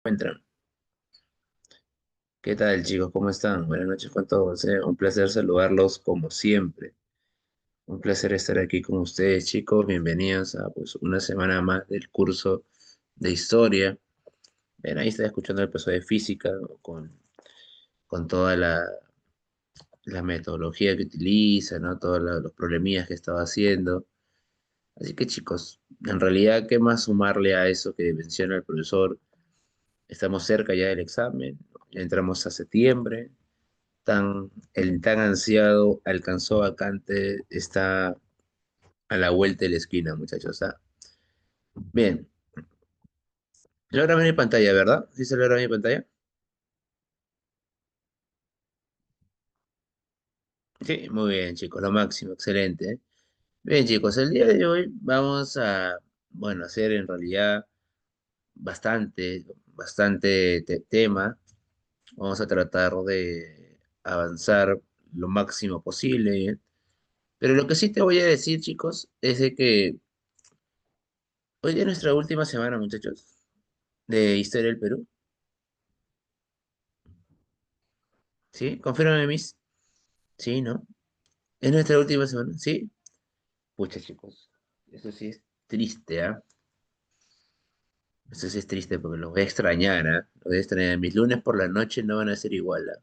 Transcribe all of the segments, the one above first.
Encuentran. ¿Qué tal, chicos? ¿Cómo están? Buenas noches con todos. Un placer saludarlos como siempre. Un placer estar aquí con ustedes, chicos. Bienvenidos a pues, una semana más del curso de historia. Ven, ahí está escuchando el profesor de física, ¿no? Con toda la metodología que utiliza, ¿no? Todos los problemillas que estaba haciendo. Así que, chicos, en realidad, ¿qué más sumarle a eso que menciona el profesor? Estamos cerca ya del examen, ¿no? Ya entramos a septiembre. El tan ansiado alcanzó vacante está a la vuelta de la esquina, muchachos. ¿Ah? Bien, logra ver mi pantalla, ¿verdad? ¿Sí se logra ver mi pantalla? Sí, muy bien, chicos, lo máximo, excelente. ¿Eh? Bien, chicos, el día de hoy vamos a, bueno, hacer en realidad bastante tema. Vamos a tratar de avanzar lo máximo posible, ¿bien? Pero lo que sí te voy a decir, chicos, es de que hoy es nuestra última semana, muchachos, de Historia del Perú. ¿Sí? Confírmame, Miss. Sí, ¿no? Es nuestra última semana. ¿Sí? Pucha, chicos. Eso sí es triste, ¿ah? Eso sí es triste porque los voy a extrañar, ¿ah? Los voy a extrañar. Mis lunes por la noche no van a ser igual, ¿ah?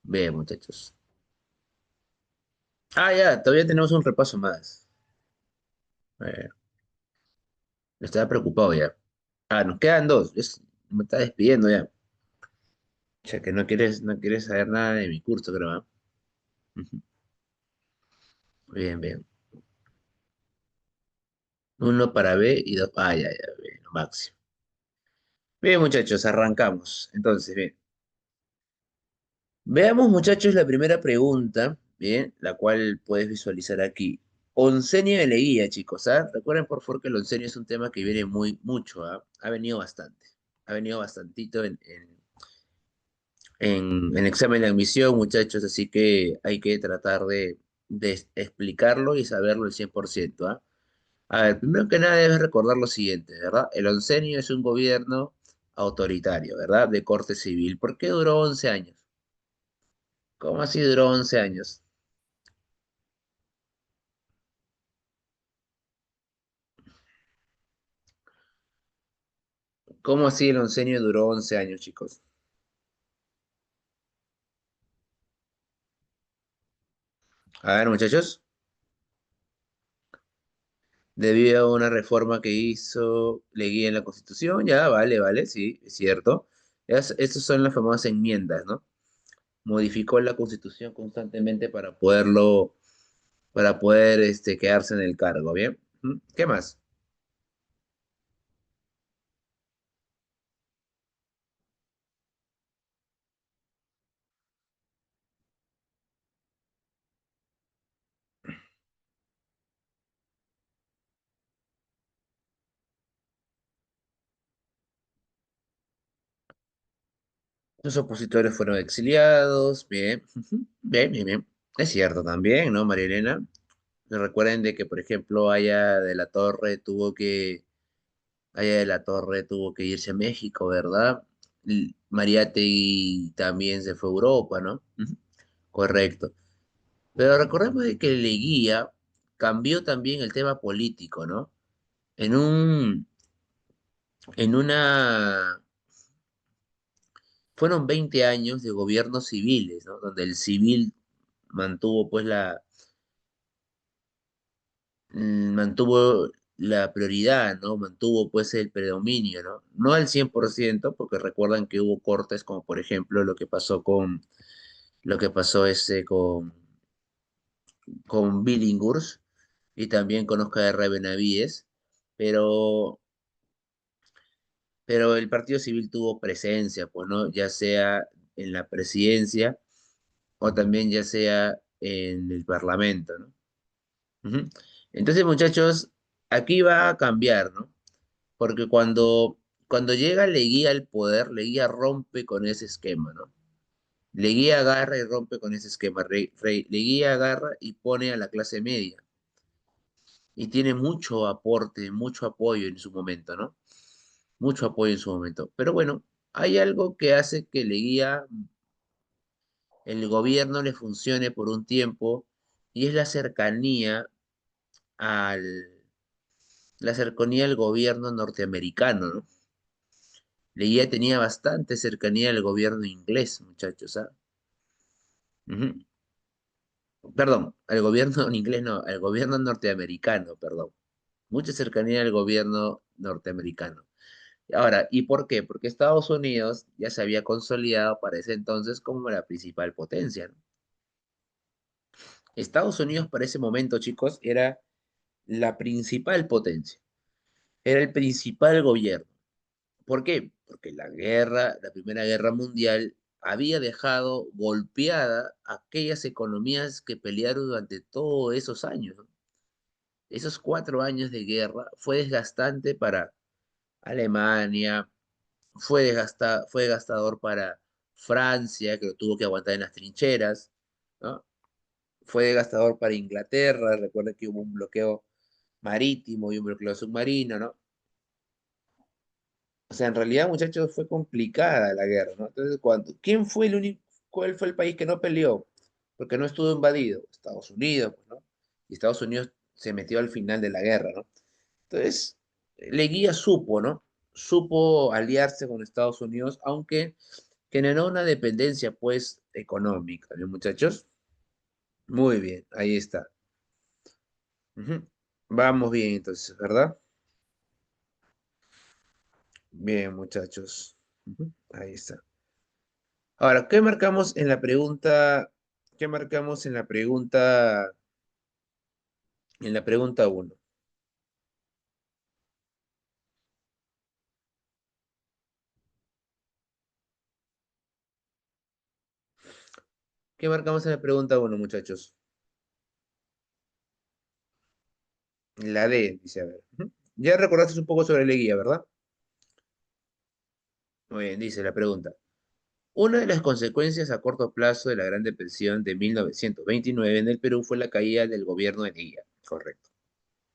Ve, muchachos. Ah, ya, todavía tenemos un repaso más. Eh, Estaba preocupado ya. Ah, nos quedan dos. Me está despidiendo ya. O sea, que no quieres saber nada de mi curso, creo, ¿ah? Ujú. Bien, bien. Uno para B y dos. Ah, ya, ya, bien, lo máximo. Bien, muchachos, arrancamos. Entonces, bien. Veamos, muchachos, la primera pregunta, bien, la cual puedes visualizar aquí. Oncenio de Leguía, chicos, ¿ah? Recuerden, por favor, que el oncenio es un tema que viene mucho, ¿ah? Ha venido bastante. Ha venido bastantito en examen de admisión, muchachos, así que hay que tratar de explicarlo y saberlo al 100%, ¿ah? A ver, primero que nada debes recordar lo siguiente, ¿verdad? El oncenio es un gobierno autoritario, ¿verdad? De corte civil. ¿Por qué duró 11 años? ¿Cómo así duró 11 años? ¿Cómo así el oncenio duró 11 años, chicos? A ver, muchachos, debido a una reforma que hizo Leguía en la Constitución, ya, vale, vale, sí, es cierto. Estas son las famosas enmiendas, ¿no? Modificó la Constitución constantemente para poder quedarse en el cargo, ¿bien? ¿Mm? ¿Qué más? Los opositores fueron exiliados, bien, ujú, bien, bien, bien. Es cierto también, ¿no, María Elena? Recuerden de que, por ejemplo, Aya de la Torre tuvo que irse a México, ¿verdad? Mariátegui también se fue a Europa, ¿no? Ujú. Correcto. Pero recordemos de que Leguía cambió también el tema político, ¿no? En un, en una, fueron 20 años de gobiernos civiles, ¿no? Donde el civil mantuvo pues mantuvo la prioridad, ¿no? Mantuvo pues el predominio, ¿no? No al 100% porque recuerdan que hubo cortes como por ejemplo lo que pasó con Billinghurst y también con Oscar R. Benavides, pero, pero el Partido Civil tuvo presencia, pues, ¿no? Ya sea en la presidencia o también ya sea en el Parlamento, ¿no? Ujú. Entonces, muchachos, aquí va a cambiar, ¿no? Porque cuando llega Leguía al poder, Leguía rompe con ese esquema, ¿no? Leguía agarra y rompe con ese esquema. Leguía agarra y pone a la clase media. Y tiene mucho aporte, mucho apoyo en su momento, ¿no? mucho apoyo en su momento. Pero bueno, hay algo que hace que Leguía, el gobierno le funcione por un tiempo, y es al, la cercanía al gobierno norteamericano, ¿no? Leguía tenía bastante cercanía al gobierno inglés, muchachos, ¿ah? Ujú. Perdón, al gobierno inglés no, al gobierno norteamericano, perdón. Mucha cercanía al gobierno norteamericano. Ahora, ¿y por qué? Porque Estados Unidos ya se había consolidado para ese entonces como la principal potencia, ¿no? Estados Unidos para ese momento, chicos, era la principal potencia, era el principal gobierno. ¿Por qué? Porque la Primera Guerra Mundial, había dejado golpeada aquellas economías que pelearon durante todos esos años, ¿no? Esos 4 años de guerra fue desgastante para Alemania, fue gastador para Francia, que lo tuvo que aguantar en las trincheras, ¿no? Fue desgastador para Inglaterra, recuerden que hubo un bloqueo marítimo y un bloqueo submarino, ¿no? O sea, en realidad, muchachos, fue complicada la guerra, ¿no? Entonces, ¿cuál fue el país que no peleó? Porque no estuvo invadido. Estados Unidos, pues, ¿no? Y Estados Unidos se metió al final de la guerra, ¿no? Entonces, Leguía supo, ¿no? Supo aliarse con Estados Unidos, aunque generó una dependencia, pues, económica, ¿no, muchachos? Muy bien, ahí está. Ujú. Vamos bien, entonces, ¿verdad? Bien, muchachos. Ujú. Ahí está. Ahora, ¿qué marcamos en la pregunta? ¿Qué marcamos en la pregunta uno? ¿Qué marcamos en la pregunta uno, muchachos? La D, dice, a ver. Ujú. Ya recordaste un poco sobre Leguía, ¿verdad? Muy bien, dice la pregunta. Una de las consecuencias a corto plazo de la Gran Depresión de 1929 en el Perú fue la caída del gobierno de Leguía. Correcto.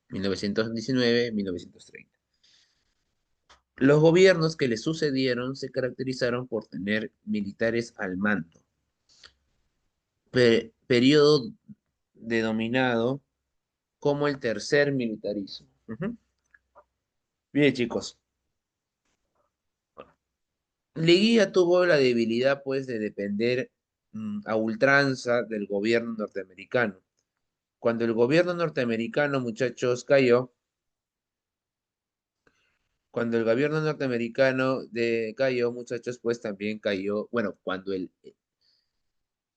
1919-1930. Los gobiernos que le sucedieron se caracterizaron por tener militares al mando. Periodo denominado como el tercer militarismo. Ujú. Bien, chicos. Leguía tuvo la debilidad, pues, de depender a ultranza del gobierno norteamericano. Cuando el gobierno norteamericano, muchachos, cuando el gobierno norteamericano cayó, muchachos, pues también cayó, bueno,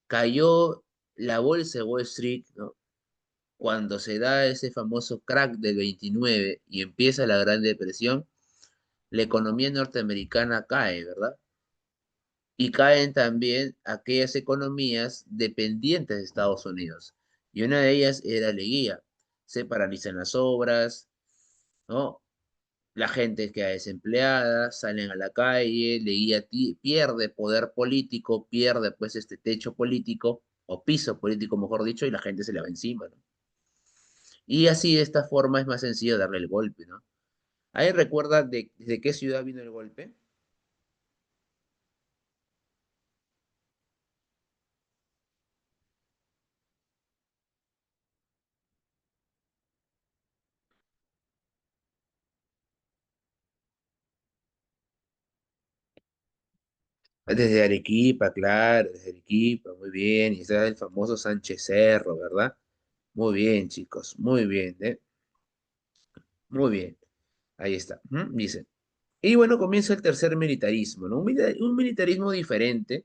cayó la bolsa de Wall Street, ¿no? Cuando se da ese famoso crack del 29 y empieza la Gran Depresión, la economía norteamericana cae, ¿verdad? Y caen también aquellas economías dependientes de Estados Unidos. Y una de ellas era Leguía. Se paralizan las obras, ¿no? La gente queda desempleada, salen a la calle, pierde poder político, pierde pues este techo político, o piso político, mejor dicho, y la gente se le va encima, ¿no? Y así de esta forma es más sencillo darle el golpe, ¿no? ¿Ahí recuerda de qué ciudad vino el golpe? Desde Arequipa, claro, desde Arequipa, muy bien. Y está el famoso Sánchez Cerro, ¿verdad? Muy bien, chicos, muy bien, ¿eh? Muy bien. Ahí está. Ujú. Dice. Y bueno, comienza el tercer militarismo, ¿no? Un militarismo diferente,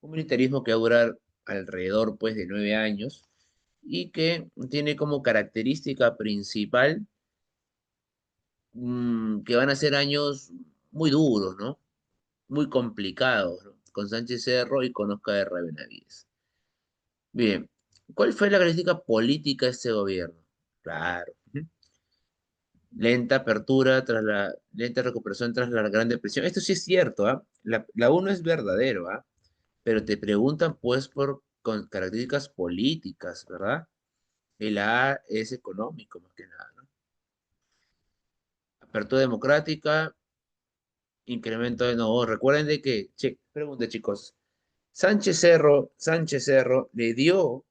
un militarismo que va a durar alrededor, pues, de 9 años y que tiene como característica principal que van a ser años muy duros, ¿no? Muy complicados, ¿no? Con Sánchez Cerro y con Oscar de Benavides. Bien, ¿cuál fue la característica política de este gobierno? Claro. Ujú. Lenta apertura tras la lenta recuperación tras la Gran Depresión. Esto sí es cierto, ¿ah? La uno es verdadero, ¿ah? Pero te preguntan pues con características políticas, ¿verdad? El A es económico más que nada, ¿no? Apertura democrática, Incremento de no. Recuerden de que, pregunte chicos, Sánchez Cerro le dio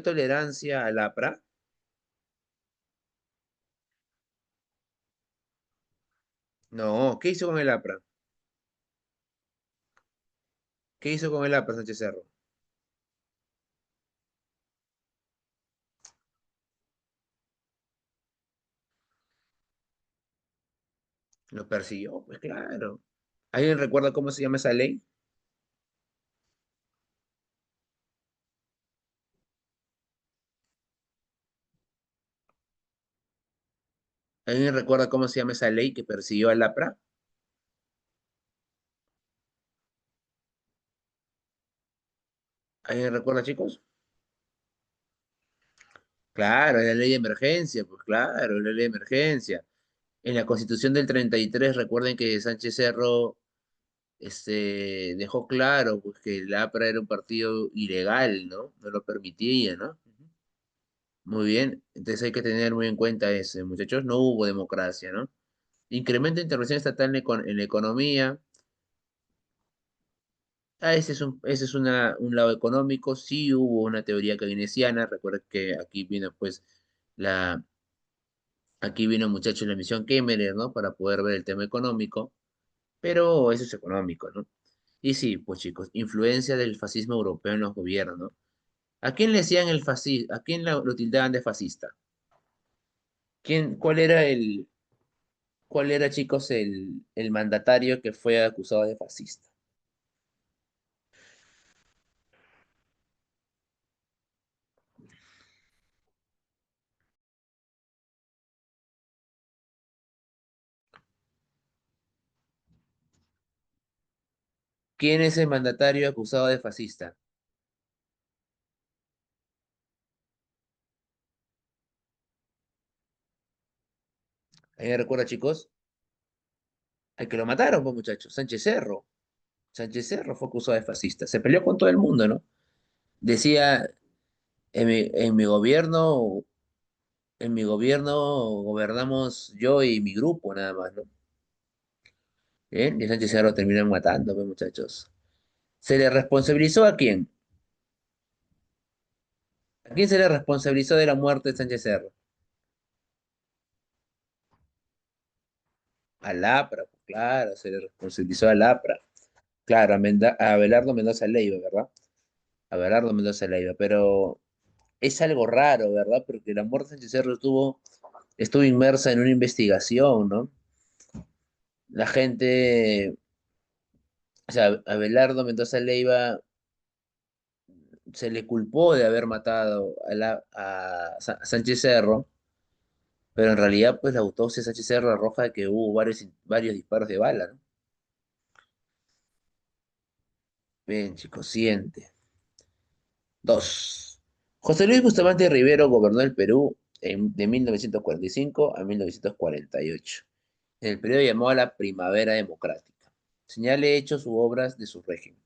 tolerancia al APRA. No, ¿qué hizo con el APRA? ¿Qué hizo con el APRA Sánchez Cerro? Lo persiguió, pues claro. ¿Alguien recuerda cómo se llama esa ley? ¿Alguien recuerda cómo se llama esa ley que persiguió al APRA? ¿Alguien recuerda, chicos? Claro, es la ley de emergencia, pues claro, es la ley de emergencia. En la Constitución del 33, recuerden que Sánchez Cerro dejó claro pues, que el APRA era un partido ilegal, ¿no? No lo permitía, ¿no? Muy bien, entonces hay que tener muy en cuenta eso, muchachos. No hubo democracia, ¿no? Incremento de intervención estatal en la economía. Ese es un lado económico. Sí hubo una teoría keynesiana. Recuerda que aquí vino, pues, la, aquí vino, muchachos, la misión Kemmerer, ¿no? Para poder ver el tema económico. Pero eso es económico, ¿no? Y sí, pues, chicos, influencia del fascismo europeo en los gobiernos, ¿no? ¿A quién le decían el fascismo? ¿A quién lo tildaban de fascista? ¿Cuál era, chicos, el mandatario que fue acusado de fascista? ¿Quién es el mandatario acusado de fascista? ¿Alguien recuerda, chicos? Al que lo mataron, pues, muchachos, Sánchez Cerro. Sánchez Cerro fue acusado de fascista. Se peleó con todo el mundo, ¿no? Decía, en mi gobierno gobernamos yo y mi grupo, nada más, ¿no? Bien, y Sánchez Cerro terminó matando, pues, muchachos. ¿Se le responsabilizó a quién? ¿A quién se le responsabilizó de la muerte de Sánchez Cerro? Al APRA, pues, claro, se le responsabilizó al APRA. Claro, a Abelardo Mendoza Leiva, ¿verdad? A Abelardo Mendoza Leiva, pero es algo raro, ¿verdad? Porque la muerte de Sánchez Cerro estuvo inmersa en una investigación, ¿no? La gente, o sea, Abelardo Mendoza Leiva se le culpó de haber matado a Sánchez Cerro, pero en realidad, pues la autopsia de Sánchez Cerro arroja que hubo varios disparos de bala, ¿no? Bien, chicos, siguiente. Dos. José Luis Bustamante Rivero gobernó el Perú de 1945 a 1948. En el periodo llamado la Primavera Democrática. Señale hechos u obras de su régimen.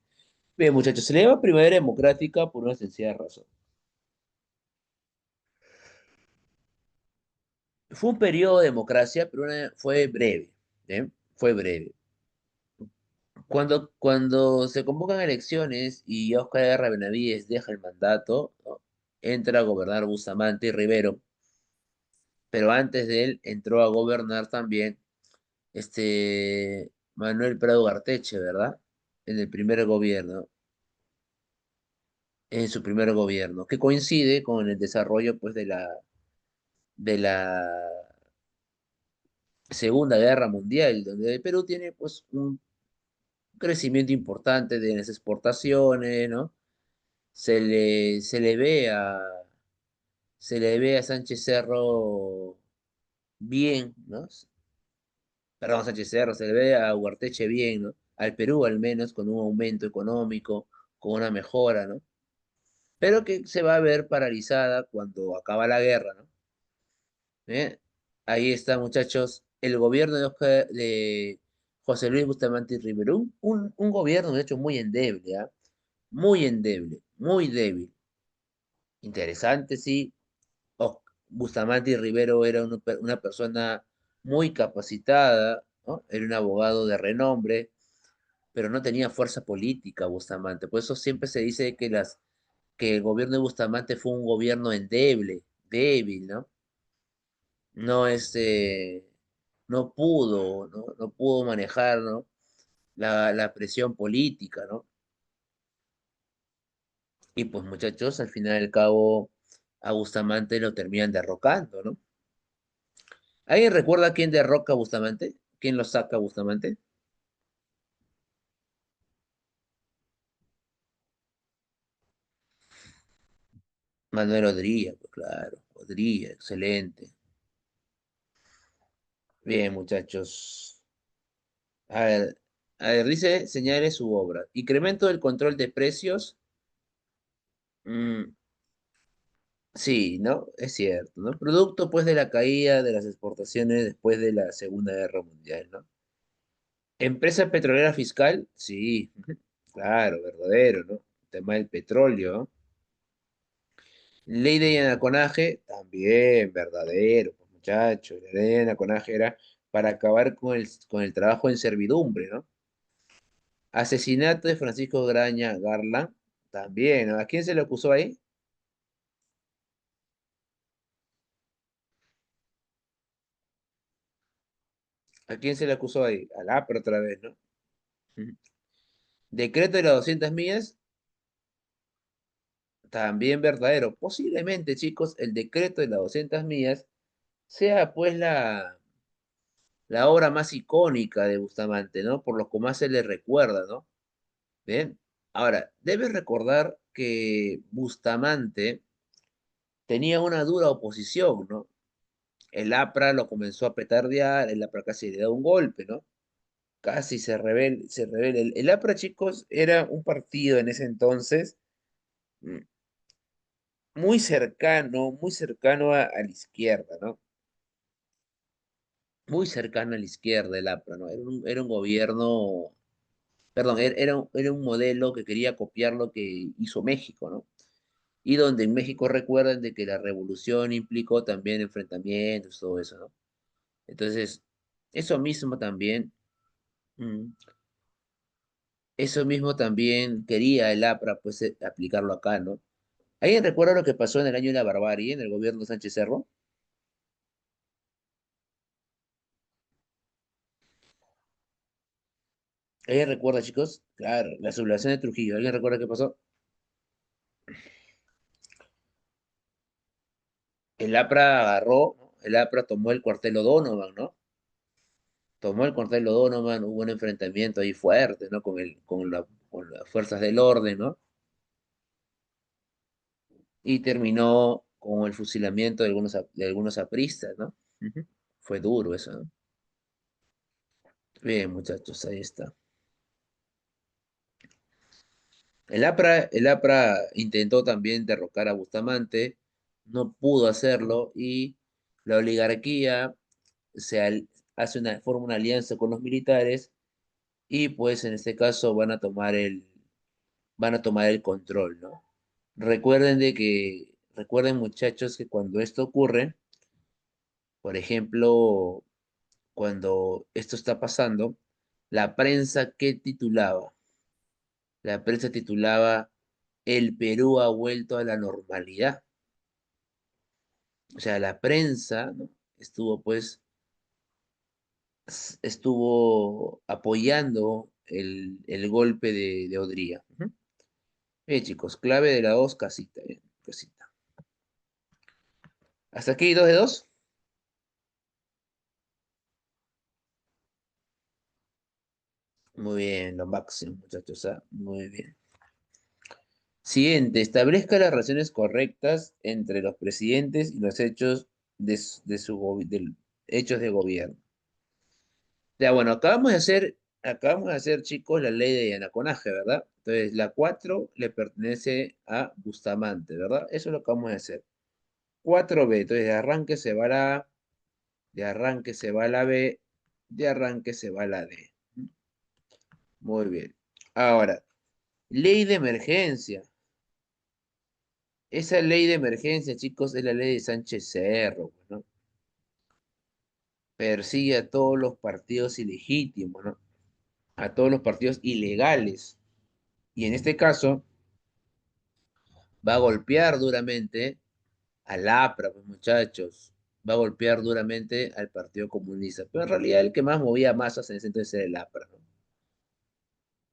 Bien, muchachos, se le llama Primavera Democrática por una sencilla razón. Fue un periodo de democracia, pero fue breve. ¿Eh? Fue breve. Cuando se convocan elecciones y Óscar R. Benavides deja el mandato, ¿no? Entra a gobernar Bustamante y Rivero, pero antes de él entró a gobernar también Manuel Prado Garteche, ¿verdad? En el primer gobierno, en su primer gobierno, que coincide con el desarrollo, pues, de la Segunda Guerra Mundial, donde el Perú tiene, pues, un crecimiento importante de las exportaciones, ¿no? Se le ve a Sánchez Cerro bien, ¿no? Perdón, Sánchez Cerro, se le ve a Huarteche bien, ¿no? Al Perú al menos con un aumento económico, con una mejora, ¿no? Pero que se va a ver paralizada cuando acaba la guerra, ¿no? ¿Eh? Ahí está, muchachos, el gobierno de José Luis Bustamante Rivero, un gobierno, de hecho, muy endeble, ¿ah? Muy endeble, muy débil. Interesante, sí. Bustamante Rivero era una persona muy capacitada, ¿no? Era un abogado de renombre, pero no tenía fuerza política Bustamante. Por eso siempre se dice que el gobierno de Bustamante fue un gobierno endeble, débil, ¿no? No, no pudo, ¿no? No pudo manejar, ¿no? La presión política, ¿no? Y pues muchachos, al final del cabo, a Bustamante lo terminan derrocando, ¿no? ¿Alguien recuerda quién derroca a Bustamante? ¿Quién lo saca a Bustamante? Manuel Odría, pues claro, Odría, excelente. Bien, muchachos. A ver, dice, señale su obra. Incremento del control de precios. mm, sí, ¿no? Es cierto, ¿no? Producto, pues, de la caída de las exportaciones después de la Segunda Guerra Mundial, ¿no? Empresa petrolera fiscal, sí, claro, verdadero, ¿no? Tema del petróleo, ¿no? Ley de anaconaje, también verdadero, pues, muchachos. La ley de anaconaje era para acabar con el trabajo en servidumbre, ¿no? Asesinato de Francisco Graña Garland, también, ¿no? ¿A quién se le acusó ahí? ¿A quién se le acusó ahí? Al APRA otra vez, ¿no? Ujú. Decreto de las 200 millas, también verdadero. Posiblemente, chicos, el decreto de las 200 millas sea pues la obra más icónica de Bustamante, ¿no? Por lo que más se le recuerda, ¿no? Bien. Ahora, debes recordar que Bustamante tenía una dura oposición, ¿no? El APRA lo comenzó a petardear, el APRA casi le da un golpe, ¿no? Casi se rebela. El APRA, chicos, era un partido en ese entonces mm, muy cercano a la izquierda, ¿no? Muy cercano a la izquierda el APRA, ¿no? Era un gobierno, perdón, era un modelo que quería copiar lo que hizo México, ¿no? Y donde en México recuerdan de que la revolución implicó también enfrentamientos, todo eso, ¿no? Entonces, eso mismo también, mm, eso mismo también quería el APRA, pues, aplicarlo acá, ¿no? ¿Alguien recuerda lo que pasó en el año de la barbarie, en el gobierno de Sánchez Cerro? ¿Alguien recuerda, chicos? Claro, la sublevación de Trujillo. ¿Alguien recuerda qué pasó? El APRA agarró, ¿no? El APRA tomó el cuartel O'Donovan, ¿no? Tomó el cuartel O'Donovan, hubo un enfrentamiento ahí fuerte, ¿no? Con las fuerzas del orden, ¿no? Y terminó con el fusilamiento de algunos apristas, ¿no? Ujú. Fue duro eso, ¿no? Bien, muchachos, ahí está. El APRA intentó también derrocar a Bustamante, no pudo hacerlo y la oligarquía hace forma una alianza con los militares y pues en este caso van a tomar el control, ¿no? Recuerden muchachos que cuando esto ocurre, por ejemplo, cuando esto está pasando, la prensa que titulaba, la prensa titulaba El Perú ha vuelto a la normalidad. O sea, la prensa, ¿no? Estuvo pues, estuvo apoyando el golpe de Odría. Ujú. Bien, chicos, clave de la 2, casita, casita. Hasta aquí, 2 de 2. Muy bien, lo máximo, muchachos, ¿ah? Muy bien. Siguiente, establezca las relaciones correctas entre los presidentes y los hechos hechos de gobierno. Ya, bueno, acabamos de hacer, chicos, la ley de anaconaje, ¿verdad? Entonces, la 4 le pertenece a Bustamante, ¿verdad? Eso es lo que vamos a hacer. 4B, entonces de arranque se va la A, de arranque se va la B, de arranque se va la D. Muy bien. Ahora, ley de emergencia. Esa ley de emergencia, chicos, es la ley de Sánchez Cerro, ¿no? persigue a todos los partidos ilegítimos, ¿no? A todos los partidos ilegales. Y en este caso va a golpear duramente al APRA, pues muchachos. Va a golpear duramente al Partido Comunista. Pero en realidad el que más movía masas en ese entonces era el APRA, ¿no?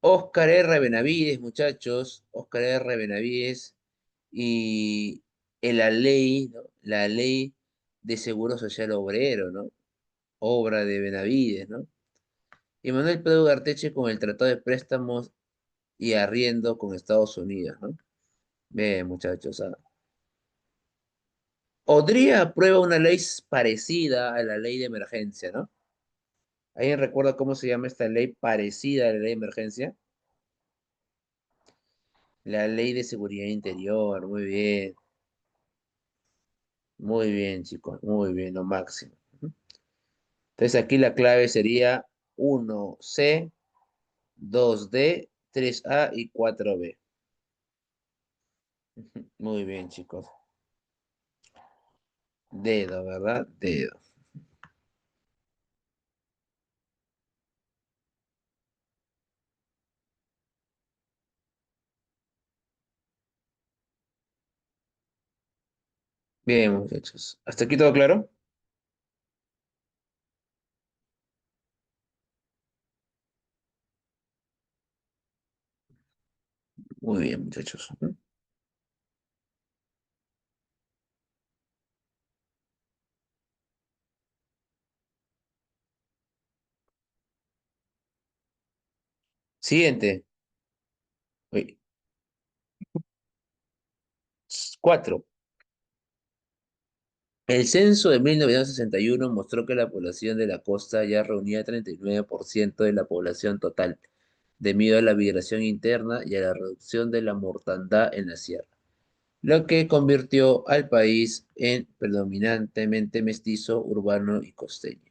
Óscar R. Benavides, muchachos. Óscar R. Benavides y en la ley, ¿no? La ley de Seguro Social Obrero, ¿no? Obra de Benavides, ¿no? Y Manuel Pedro Garteche con el Tratado de Préstamos y Arriendo con Estados Unidos, ¿no? Bien, muchachos. Odría aprueba una ley parecida a la ley de emergencia, ¿no? ¿Alguien recuerda cómo se llama esta ley parecida a la ley de emergencia? La ley de seguridad interior, muy bien, chicos, muy bien, lo máximo. Ujú. Entonces aquí la clave sería 1C, 2D, 3A y 4B. Ujú. Muy bien, chicos. Dedo, ¿verdad? Dedo. Bien, muchachos. ¿Hasta aquí todo claro? Muy bien, muchachos. Ujú. Siguiente. Uy, 4. El censo de 1961 mostró que la población de la costa ya reunía 39% de la población total, debido a la migración interna y a la reducción de la mortandad en la sierra, lo que convirtió al país en predominantemente mestizo, urbano y costeño.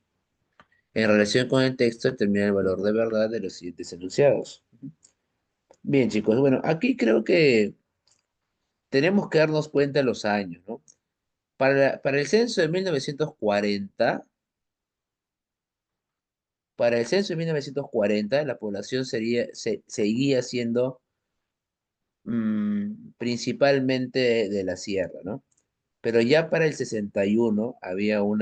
En relación con el texto, determina el valor de verdad de los siguientes enunciados. Bien, chicos, bueno, aquí creo que tenemos que darnos cuenta de los años, ¿no? Para el censo de 1940, para el censo de 1940, la población seguía siendo principalmente de la sierra, ¿no? Pero ya para el 61 había un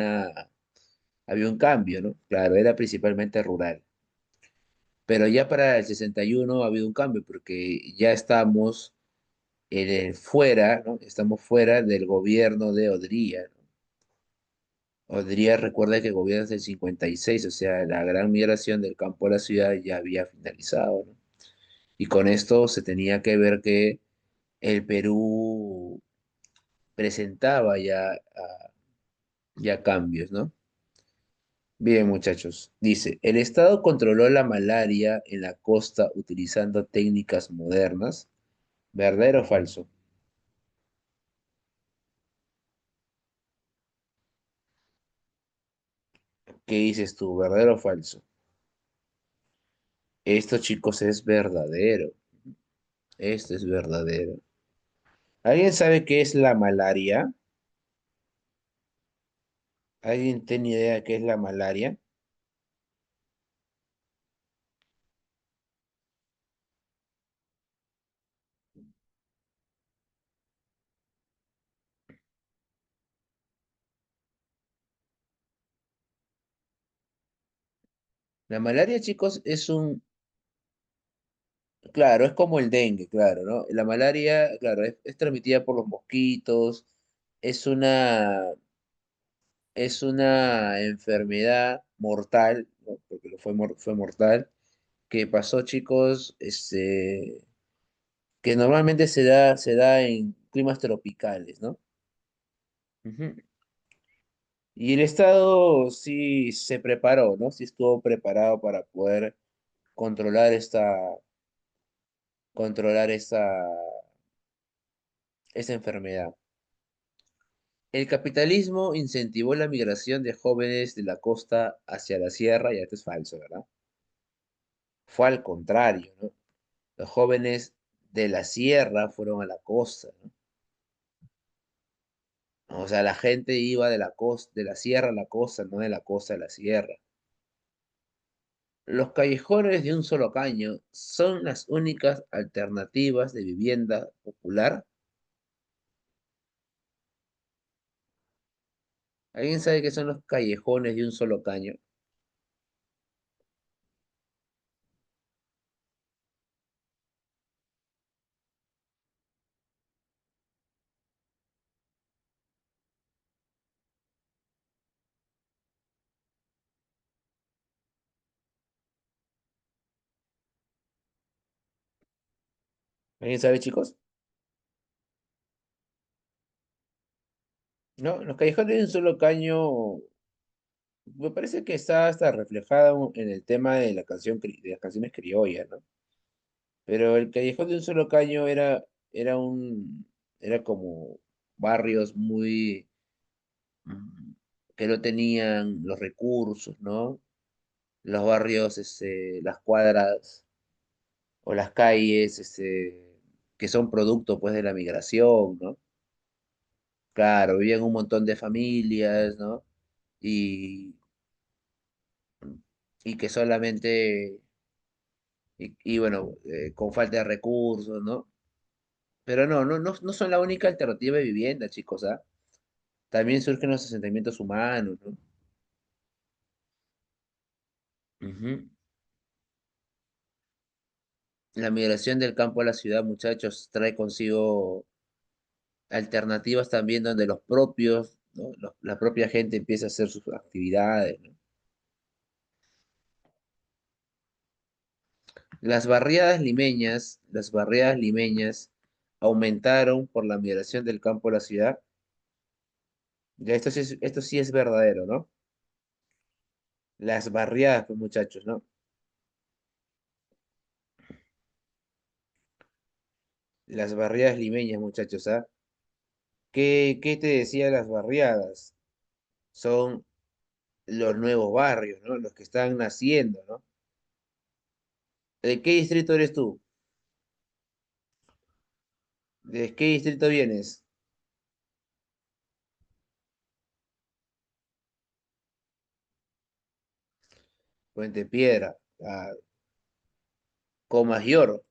cambio, ¿no? Claro, era principalmente rural. Pero ya para el 61 ha habido un cambio porque ya estamos fuera, ¿no? Estamos fuera del gobierno de Odría, ¿no? Odría recuerda que gobierna desde el 56, o sea, la gran migración del campo a la ciudad ya había finalizado, ¿no? Y con esto se tenía que ver que el Perú presentaba ya cambios, ¿no? Bien, muchachos. Dice, el Estado controló la malaria en la costa utilizando técnicas modernas. ¿Verdadero o falso? ¿Qué dices tú? ¿Verdadero o falso? Esto, chicos, es verdadero. Esto es verdadero. ¿Alguien sabe qué es la malaria? ¿Alguien tiene idea de qué es la malaria? La malaria, chicos, claro, es como el dengue, claro, ¿no? La malaria, claro, es transmitida por los mosquitos, es es una enfermedad mortal, ¿no? Porque fue mortal, que pasó, chicos, que normalmente se da en climas tropicales, ¿no? Ujú. Y el Estado sí se preparó, ¿no? Sí estuvo preparado para poder controlar controlar esta enfermedad. El capitalismo incentivó la migración de jóvenes de la costa hacia la sierra, y esto es falso, ¿verdad? Fue al contrario, ¿no? Los jóvenes de la sierra fueron a la costa, ¿no? O sea, la gente iba de la costa, de la sierra a la costa, no de la costa a la sierra. Los callejones de un solo caño son las únicas alternativas de vivienda popular. ¿Alguien sabe qué son los callejones de un solo caño? ¿Alguien sabe, chicos? No, los callejones de un solo caño me parece que está hasta reflejado en el tema de la canción, de las canciones criollas, ¿no? Pero el callejón de un solo caño era era como barrios muy, mm, que no tenían los recursos, ¿no? Los barrios, las cuadras o las calles, que son producto, pues, de la migración, ¿no? Claro, vivían un montón de familias, ¿no? Y, y que solamente, y bueno, con falta de recursos, ¿no? Pero no son la única alternativa de vivienda, chicos, ¿ah? También surgen los asentamientos humanos, ¿no? Ujú. La migración del campo a la ciudad, muchachos, trae consigo alternativas también donde los propios, ¿no? La propia gente empieza a hacer sus actividades, ¿no? Las barriadas limeñas aumentaron por la migración del campo a la ciudad. Ya esto sí es verdadero, ¿no? Las barriadas, pues, muchachos, ¿no? Las barriadas limeñas, muchachos, ¿ah? ¿Qué te decía las barriadas? Son los nuevos barrios, ¿no? Los que están naciendo, ¿no? ¿De qué distrito eres tú? ¿De qué distrito vienes? Puente Piedra, Comayor,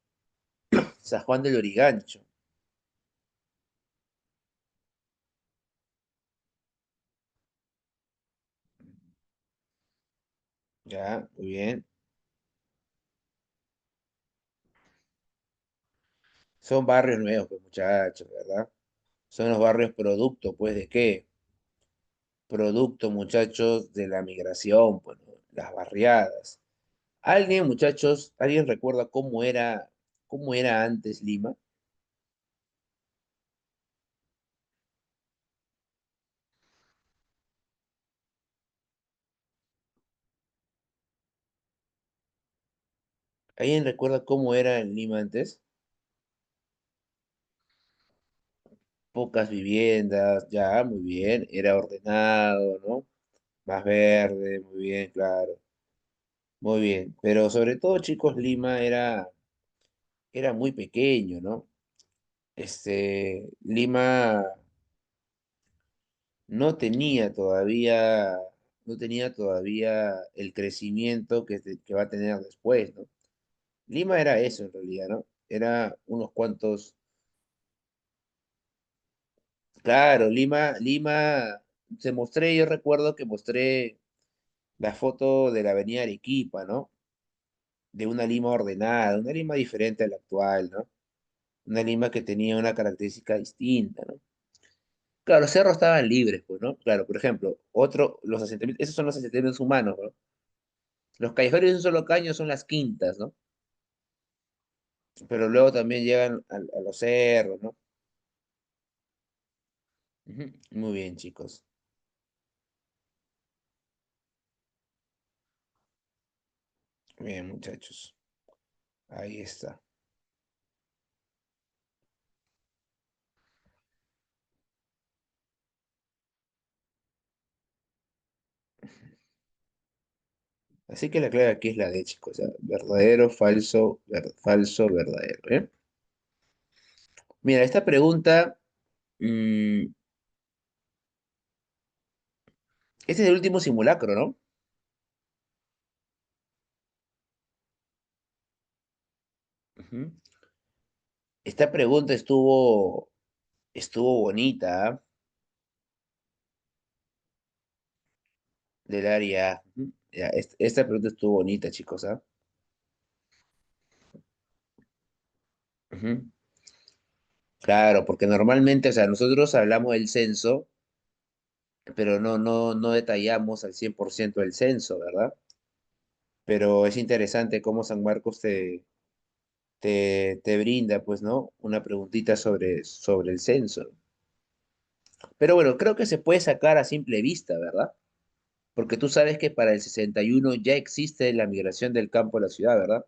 San Juan del Lurigancho. Ya, muy bien. Son barrios nuevos, pues, muchachos, ¿verdad? Son los barrios producto, pues, ¿de qué? Producto, muchachos, de la migración, pues, ¿no? Las barriadas. ¿Alguien, muchachos, alguien recuerda cómo era antes Lima? ¿Alguien recuerda cómo era en Lima antes? Pocas viviendas, ya, muy bien, era ordenado, ¿no? Más verde, muy bien, claro, muy bien. Pero sobre todo, chicos, Lima era muy pequeño, ¿no? Lima no tenía todavía, no tenía todavía el crecimiento que va a tener después, ¿no? Lima era eso en realidad, ¿no? Era unos cuantos, claro, yo recuerdo que mostré la foto de la avenida Arequipa, ¿no? De una Lima ordenada, una Lima diferente a la actual, ¿no? Una Lima que tenía una característica distinta, ¿no? Claro, los cerros estaban libres, pues, ¿no? Claro, por ejemplo, los asentamientos, esos son los asentamientos humanos, ¿no? Los callejones de un solo caño son las quintas, ¿no? Pero luego también llegan a los cerros, ¿no? Ujú. Muy bien, chicos. Bien, muchachos. Ahí está. Así que la clave aquí es la D, chicos. O sea, verdadero, falso, falso, verdadero, ¿eh? Mira, esta pregunta, mm, Este es el último simulacro, ¿no? Ujú. Esta pregunta estuvo bonita, ¿ah? Del área. Ujú. Ya, esta pregunta estuvo bonita, chicos, ¿ah? Ujú. Claro, porque normalmente, o sea, nosotros hablamos del censo, pero no detallamos al 100% el censo, ¿verdad? Pero es interesante cómo San Marcos te brinda, pues, ¿no? Una preguntita sobre el censo. Pero bueno, creo que se puede sacar a simple vista, ¿verdad? Porque tú sabes que para el 61 ya existe la migración del campo a la ciudad, ¿verdad?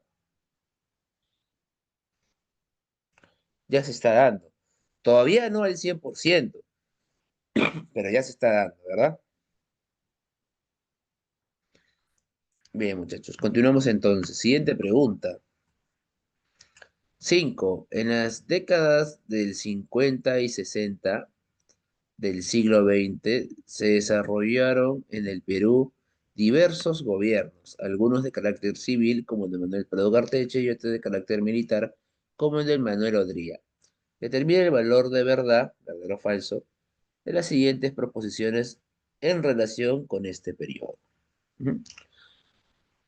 Ya se está dando. Todavía no al 100%, pero ya se está dando, ¿verdad? Bien, muchachos, continuamos entonces. Siguiente pregunta. 5. En las décadas del 50 y 60 del siglo XX se desarrollaron en el Perú diversos gobiernos, algunos de carácter civil, como el de Manuel Prado Garteche, y otros de carácter militar, como el de Manuel Odría. Determina el valor de verdad, verdadero o falso, de las siguientes proposiciones en relación con este periodo. Ujú.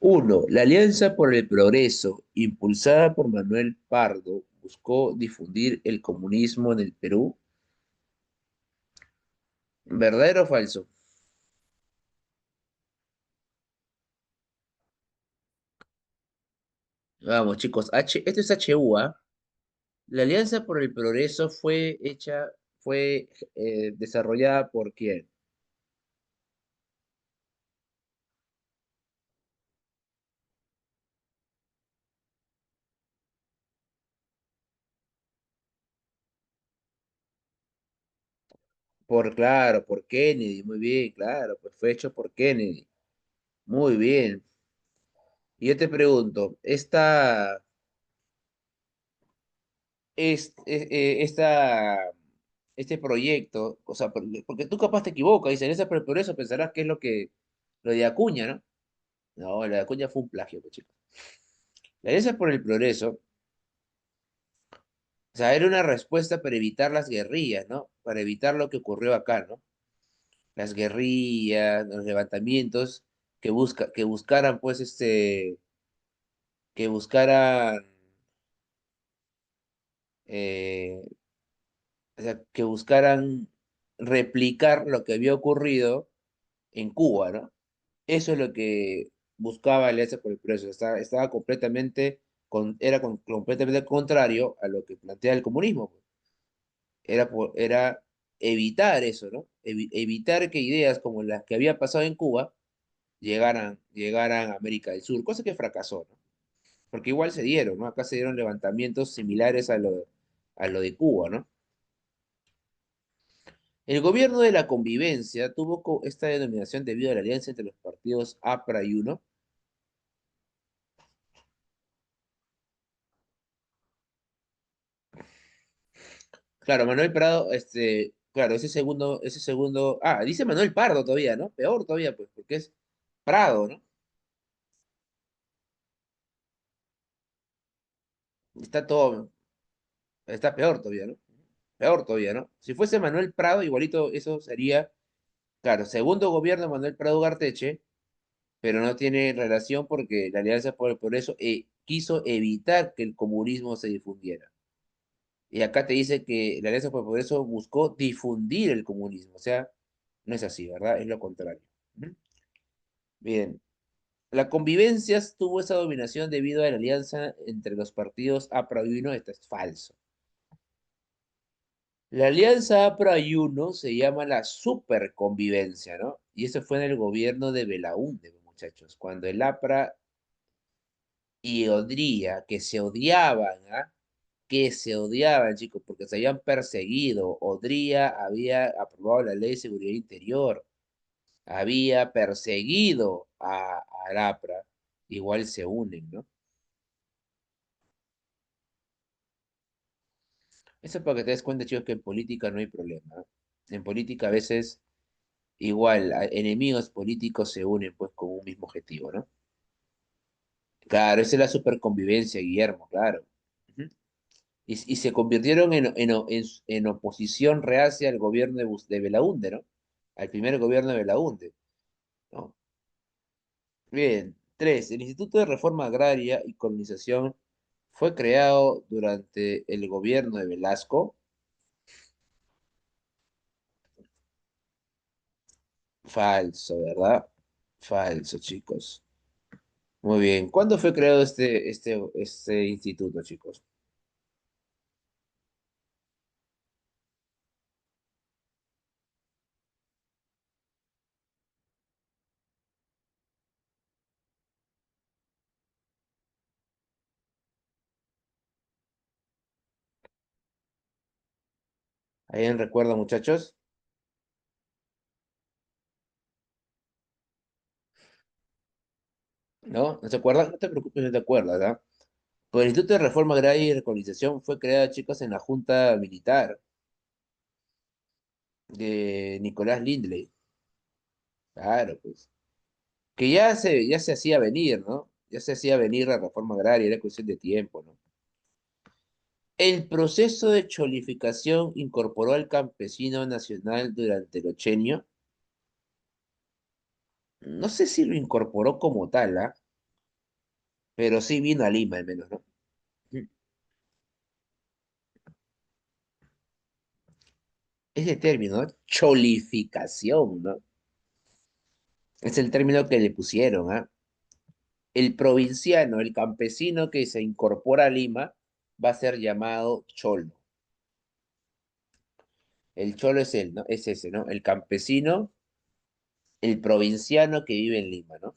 1. La Alianza por el Progreso, impulsada por Manuel Pardo, buscó difundir el comunismo en el Perú. ¿Verdadero o falso? Vamos, chicos, esto es HUA. La Alianza por el Progreso fue desarrollada por quién? Claro, por Kennedy, muy bien, claro, pues fue hecho por Kennedy. Muy bien. Y yo te pregunto, este proyecto, o sea, porque tú capaz te equivocas, dices, Alianza por el Progreso pensarás que es lo de Acuña, ¿no? No, lo de Acuña fue un plagio, pues, chicos. La Alianza por el Progreso, o sea, era una respuesta para evitar las guerrillas, ¿no? Para evitar lo que ocurrió acá, ¿no? Las guerrillas, los levantamientos que buscaran, pues, que buscaran, eh, o sea, que buscaran replicar lo que había ocurrido en Cuba, ¿no? Eso es lo que buscaba Alianza por el Progreso. Estaba completamente contrario a lo que plantea el comunismo, pues. Era evitar eso, ¿no? Evitar que ideas como las que había pasado en Cuba llegaran a América del Sur, cosa que fracasó, ¿no? Porque igual se dieron, ¿no? Acá se dieron levantamientos similares a lo de Cuba, ¿no? El gobierno de la convivencia tuvo esta denominación debido a la alianza entre los partidos APRA y UNO. Claro, Manuel Prado, claro, dice Manuel Pardo todavía, ¿no? Peor todavía, pues, porque es Prado, ¿no? Está todo, está peor todavía, ¿no? Peor todavía, ¿no? Si fuese Manuel Prado, igualito eso sería, claro, segundo gobierno de Manuel Prado Garteche, pero no tiene relación porque la Alianza por el Progreso quiso evitar que el comunismo se difundiera. Y acá te dice que la Alianza por el Progreso buscó difundir el comunismo, o sea, no es así, ¿verdad? Es lo contrario. Ujú. Bien, la convivencia tuvo esa dominación debido a la alianza entre los partidos APRA y UNO. Esto es falso. La alianza APRA y UNO se llama la superconvivencia, ¿no? Y eso fue en el gobierno de Belaúnde, muchachos, cuando el APRA y Odría, que se odiaban, ¿ah? Que se odiaban, chicos, porque se habían perseguido. Odría había aprobado la ley de seguridad interior, había perseguido al APRA, igual se unen, ¿no? Eso es para que te des cuenta, chicos, que en política no hay problema, ¿eh? En política a veces igual, enemigos políticos se unen pues con un mismo objetivo, ¿no? Claro, esa es la superconvivencia, Guillermo, claro. Ujú. Y se convirtieron en oposición reacia al gobierno de Belaúnde, ¿no? Al primer gobierno de Belaúnde, ¿no? Bien, tres, el Instituto de Reforma Agraria y Colonización fue creado durante el gobierno de Velasco. Falso, ¿verdad? Falso, chicos. Muy bien. ¿Cuándo fue creado este instituto, chicos? ¿Alguien recuerda, muchachos? ¿No? ¿No se acuerdan? No te preocupes, no te acuerdas, ¿ah? Pues el Instituto de Reforma Agraria y Recolonización fue creado, chicos, en la Junta Militar de Nicolás Lindley. Claro, pues. Que ya se hacía venir, ¿no? Ya se hacía venir la reforma agraria, era cuestión de tiempo, ¿no? El proceso de cholificación incorporó al campesino nacional durante el ochenio. No sé si lo incorporó como tal, ¿ah? Pero sí vino a Lima, al menos, ¿no? Ujú. Ese término, ¿no? Cholificación, ¿no? Es el término que le pusieron, ¿ah? El provinciano, el campesino que se incorpora a Lima, va a ser llamado cholo. El cholo es él, ¿no? Es ese, ¿no? El campesino, el provinciano que vive en Lima, ¿no?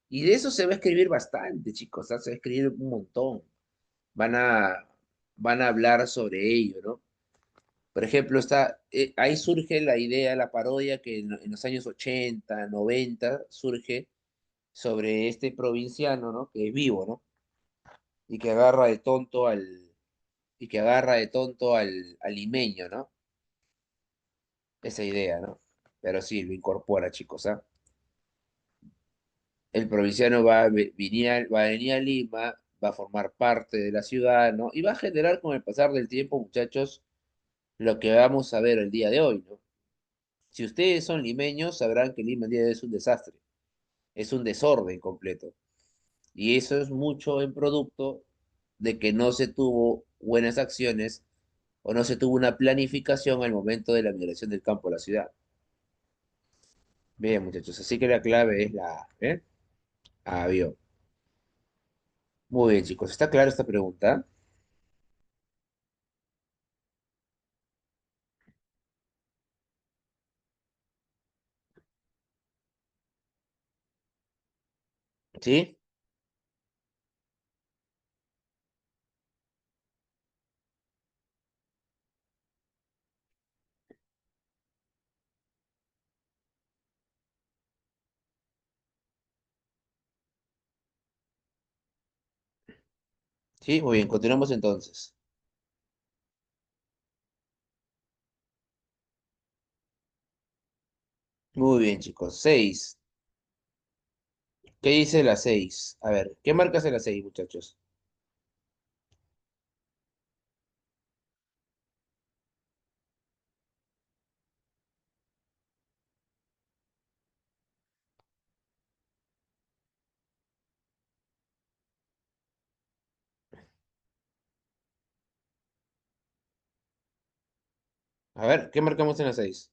Y de eso se va a escribir bastante, chicos, ¿ah? Se va a escribir un montón. Van a, van a hablar sobre ello, ¿no? Por ejemplo, ahí surge la idea, la parodia que en los años 80, 90 surge sobre este provinciano, ¿no? Que es vivo, ¿no? Y que agarra de tonto al limeño, ¿no? Esa idea, ¿no? Pero sí, lo incorpora, chicos, ¿ah? El provinciano va a venir a Lima, va a formar parte de la ciudad, ¿no? Y va a generar con el pasar del tiempo, muchachos, lo que vamos a ver el día de hoy, ¿no? Si ustedes son limeños, sabrán que Lima el día de hoy es un desastre, es un desorden completo. Y eso es mucho en producto de que no se tuvo buenas acciones o no se tuvo una planificación al momento de la migración del campo a la ciudad. Bien, muchachos, así que la clave es la A, ¿eh? Avión. Muy bien, chicos, ¿está clara esta pregunta? ¿Sí? Sí, muy bien, continuamos entonces. Muy bien, chicos. 6. ¿Qué dice la 6? A ver, ¿qué marcas en la 6, muchachos? A ver, ¿qué marcamos en la 6?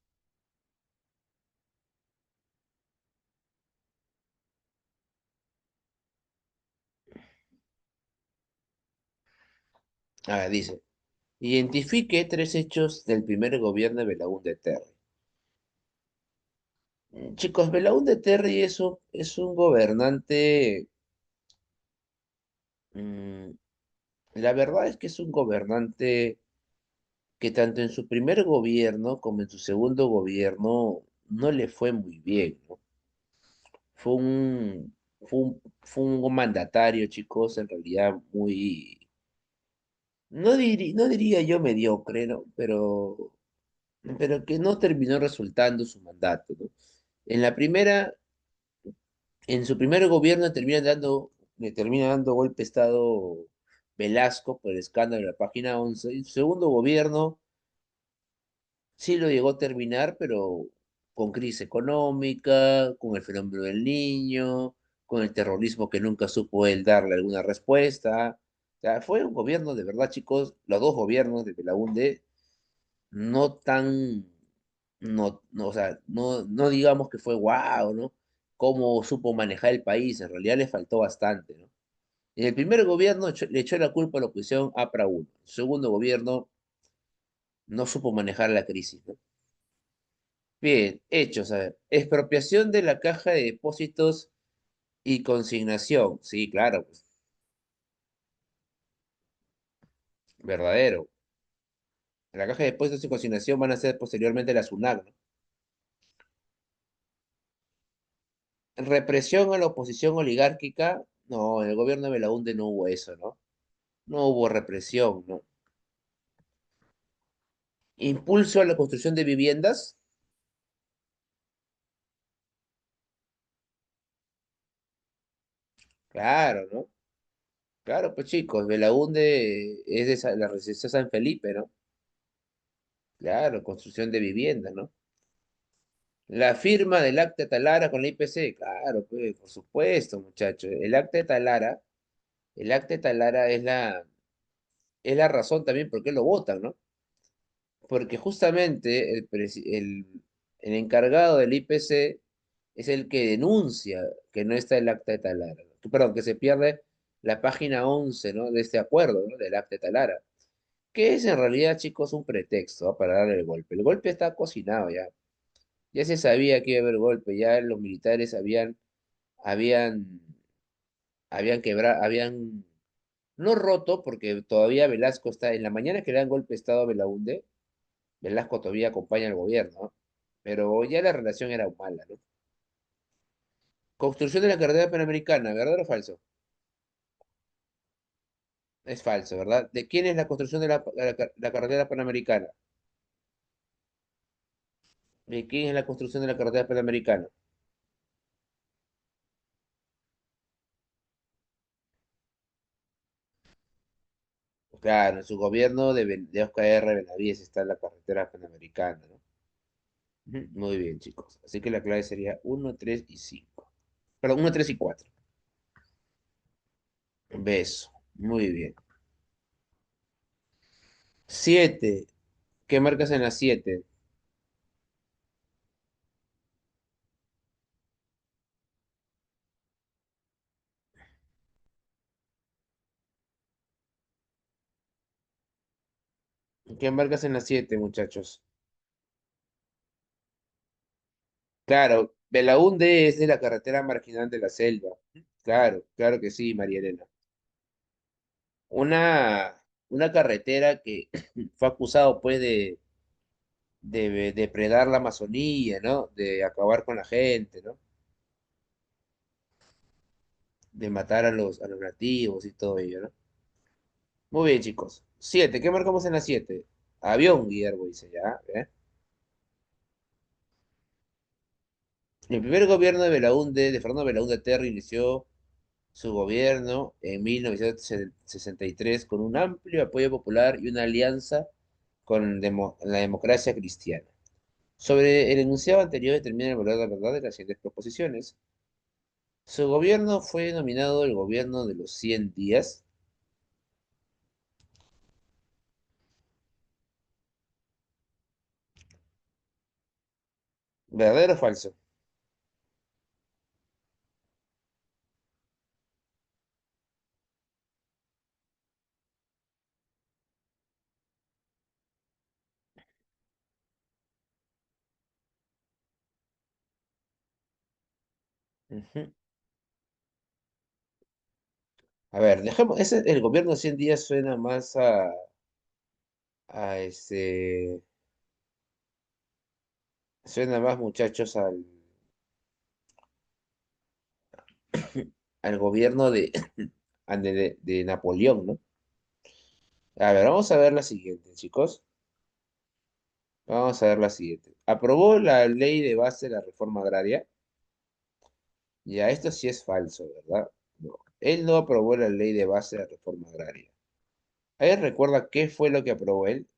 A ver, dice, identifique tres hechos del primer gobierno de Belaúnde Terry. Chicos, Belaúnde Terry es un gobernante, mm, la verdad es que es un gobernante que tanto en su primer gobierno como en su segundo gobierno no le fue muy bien, ¿no? Fue un mandatario, chicos, en realidad muy, no diría yo mediocre, ¿no? Pero pero que no terminó resultando su mandato, ¿no? En la primera, en su primer gobierno le termina dando golpe de Estado Velasco por el escándalo de la página 11. Y su segundo gobierno sí lo llegó a terminar, pero con crisis económica, con el fenómeno del niño, con el terrorismo que nunca supo él darle alguna respuesta. O sea, fue un gobierno de verdad, chicos, los dos gobiernos de Belaúnde no tan, o sea, no digamos que fue guau, ¿no? Cómo supo manejar el país, en realidad le faltó bastante, ¿no? En el primer gobierno le echó la culpa a la oposición APRA 1. El segundo gobierno no supo manejar la crisis, ¿no? Bien, hechos, a ver. Expropiación de la caja de depósitos y consignación. Sí, claro, pues, verdadero. La caja de depósitos y consignación van a ser posteriormente la SUNAC, ¿no? Represión a la oposición oligárquica. No, en el gobierno de Belaúnde no hubo eso, ¿no? No hubo represión, ¿no? Impulso a la construcción de viviendas. Claro, ¿no? Claro, pues chicos, Belaúnde es de la residencia de San Felipe, ¿no? Claro, construcción de viviendas, ¿no? La firma del acta de Talara con la IPC, claro, pues, por supuesto, muchachos. El acta de Talara es la razón también por qué lo votan, ¿no? Porque justamente el encargado del IPC es el que denuncia que no está el acta de Talara, ¿no? Perdón, que se pierde la página 11, ¿no? De este acuerdo, ¿no? Del acta de Talara. Que es en realidad, chicos, un pretexto, ¿no? Para darle el golpe. El golpe está cocinado ya. Ya se sabía que iba a haber golpe, ya los militares habían, habían, no roto, porque todavía Velasco está, en la mañana que le dan golpe de Estado a Belaúnde, Velasco todavía acompaña al gobierno, ¿no? Pero ya la relación era mala, ¿no? Construcción de la carretera panamericana, ¿verdad o falso? Es falso, ¿verdad? ¿De quién es la construcción de la carretera panamericana? ¿De quién es la construcción de la carretera panamericana? Claro, en su gobierno de Oscar R. Benavides está la carretera panamericana, ¿no? Ujú, muy bien, chicos. Así que la clave sería uno, 3 y 5. Perdón, uno, 3 y 4. Beso. Muy bien. 7. ¿Qué marcas en la 7? ¿Qué marcas en la 7, muchachos? Claro, Belaúnde es de la carretera marginal de la selva. Claro, claro que sí, María Elena. Una carretera que fue acusado, pues, de depredar la Amazonía, ¿no? De acabar con la gente, ¿no? De matar a los nativos y todo ello, ¿no? Muy bien, chicos. 7, ¿qué marcamos en la 7? Avión, Guillermo dice ya, ¿eh? El primer gobierno de Fernando Belaúnde Terry, inició su gobierno en 1963 con un amplio apoyo popular y una alianza con la democracia cristiana. Sobre el enunciado anterior determina el valor de la verdad de las siguientes proposiciones. Su gobierno fue denominado el gobierno de los 100 días. ¿Verdadero o falso? Ujú. A ver, dejemos, el gobierno de 100 días suena más a suena más, muchachos, al gobierno de Napoleón, ¿no? A ver, vamos a ver la siguiente, chicos. Vamos a ver la siguiente. ¿Aprobó la ley de base de la reforma agraria? Ya, esto sí es falso, ¿verdad? No. Él no aprobó la ley de base de la reforma agraria. ¿Alguien recuerda qué fue lo que aprobó él?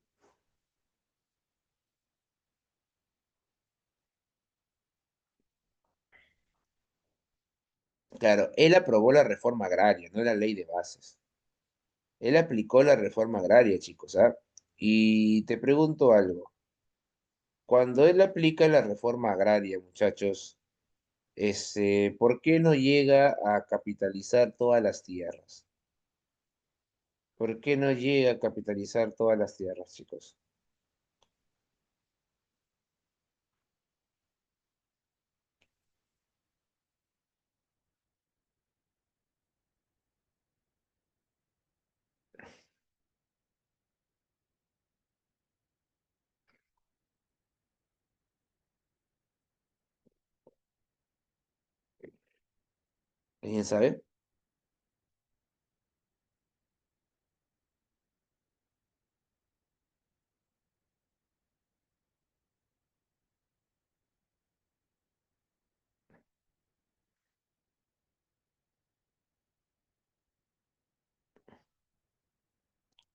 Claro, él aprobó la reforma agraria, no la ley de bases. Él aplicó la reforma agraria, chicos, ¿ah? Y te pregunto algo. Cuando él aplica la reforma agraria, muchachos, ¿por qué no llega a capitalizar todas las tierras? ¿Por qué no llega a capitalizar todas las tierras, chicos? ¿Alguien sabe?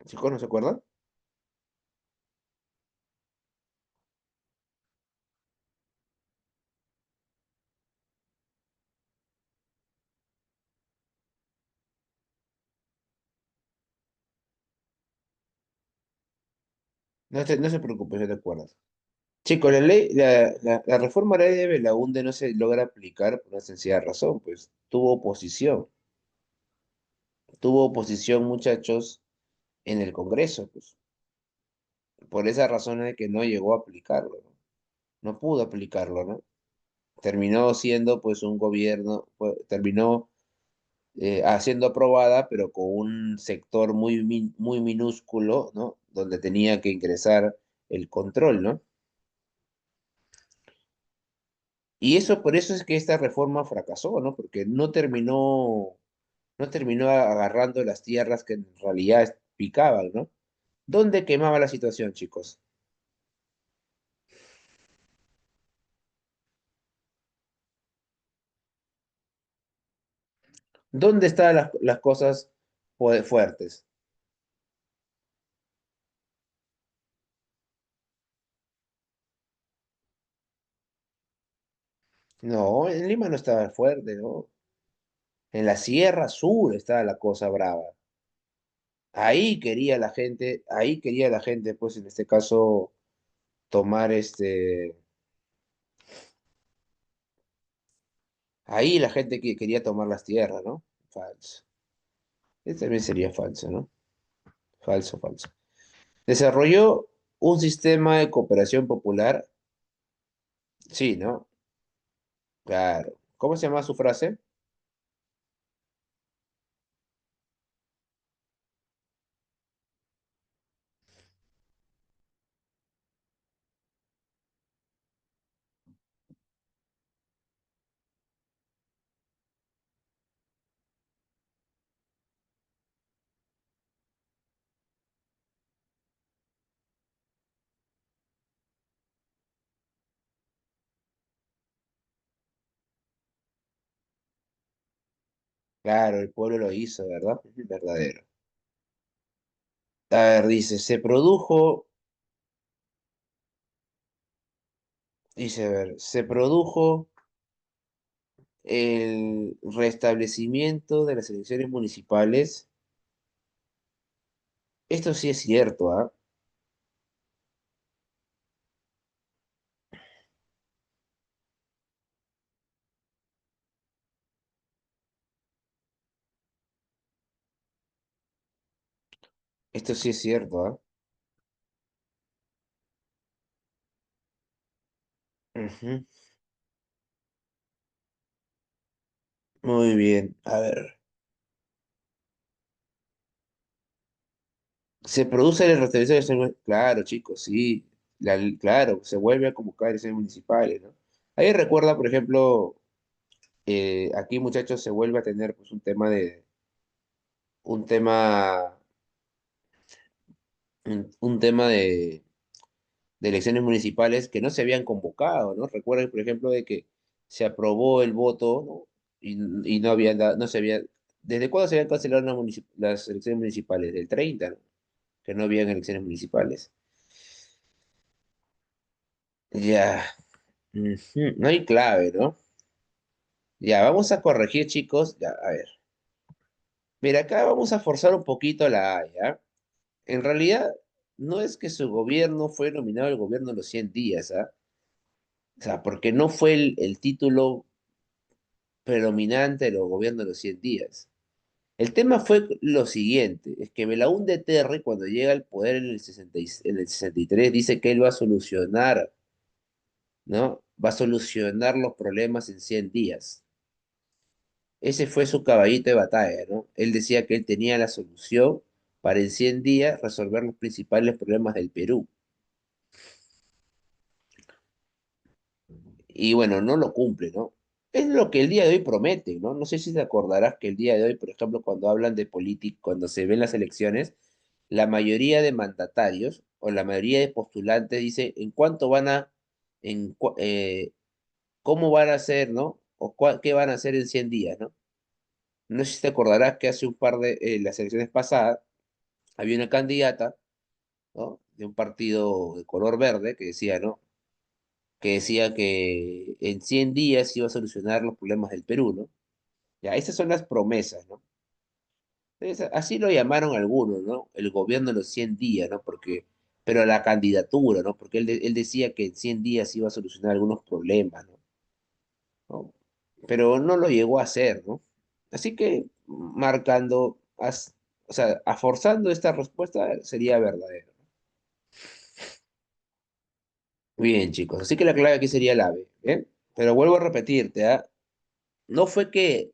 ¿Chicos no se acuerdan? No se preocupe, yo te acuerdas. Chicos, la reforma agraria de Belaúnde no se logra aplicar por una sencilla razón, pues tuvo oposición, muchachos, en el Congreso, pues. Por esa razón es que no llegó a aplicarlo, ¿no? No pudo aplicarlo, ¿no? Terminó siendo, pues, un gobierno, terminó siendo aprobada, pero con un sector muy minúsculo, ¿no? Donde tenía que ingresar el control, ¿no? Y eso, por eso es que esta reforma fracasó, ¿no? Porque no terminó agarrando las tierras que en realidad picaban, ¿no? ¿Dónde quemaba la situación, chicos? ¿Dónde estaban las cosas fuertes? No, en Lima no estaba fuerte, ¿no? En la Sierra Sur estaba la cosa brava. Ahí quería la gente, pues en este caso, tomar ahí la gente que quería tomar las tierras, ¿no? Falso. Este también sería falso, ¿no? Falso, falso. Desarrolló un sistema de cooperación popular. Sí, ¿no? Claro. ¿Cómo se llama su frase? Claro, el pueblo lo hizo, ¿verdad? Es verdadero. A ver, dice, dice, a ver, se produjo el restablecimiento de las elecciones municipales. Esto sí es cierto, ¿ah? Esto sí es cierto, ¿ah? Ujú. Muy bien, a ver. Se produce el restablecimiento de claro, chicos, sí. Claro, se vuelve a convocar elecciones municipales, ¿no? Ahí recuerda, por ejemplo, aquí, muchachos, se vuelve a tener pues, un tema, un tema de elecciones municipales que no se habían convocado, ¿no? Recuerden, por ejemplo, de que se aprobó el voto, ¿no? Y no había, no se había, ¿desde cuándo se habían cancelado las elecciones municipales? Del 30, ¿no? Que no habían elecciones municipales. Ya, ujú, no hay clave, ¿no? Ya, vamos a corregir, chicos. Ya, a ver. Mira, acá vamos a forzar un poquito la A, ¿ya? En realidad, no es que su gobierno fue nominado el gobierno de los 100 días, ¿ah? O sea, porque no fue el título predominante de los gobiernos de los 100 días. El tema fue lo siguiente, es que Belaúnde Terry, cuando llega al poder en el 63, dice que él va a solucionar, ¿no? Va a solucionar los problemas en 100 días. Ese fue su caballito de batalla, ¿no? Él decía que él tenía la solución para en 100 días resolver los principales problemas del Perú. Y bueno, no lo cumple, ¿no? Es lo que el día de hoy promete, ¿no? No sé si te acordarás que el día de hoy, por ejemplo, cuando hablan de política, cuando se ven las elecciones, la mayoría de mandatarios o la mayoría de postulantes dice en cuánto van a, cómo van a hacer, ¿no? O qué van a hacer en 100 días, ¿no? No sé si te acordarás que hace un par de, las elecciones pasadas, había una candidata, ¿no? De un partido de color verde que decía, ¿no? Que decía que en 100 días iba a solucionar los problemas del Perú, ¿no? Ya, esas son las promesas, ¿no? Entonces, así lo llamaron algunos, ¿no? El gobierno de los 100 días, ¿no? Porque, pero la candidatura, ¿no? Porque él decía que en 100 días iba a solucionar algunos problemas, ¿no? ¿No? Pero no lo llegó a hacer, ¿no? Así que marcando, o sea, forzando esta respuesta sería verdadero. Bien, chicos, así que la clave aquí sería la B, ¿eh? Pero vuelvo a repetirte, ¿ah? No fue que,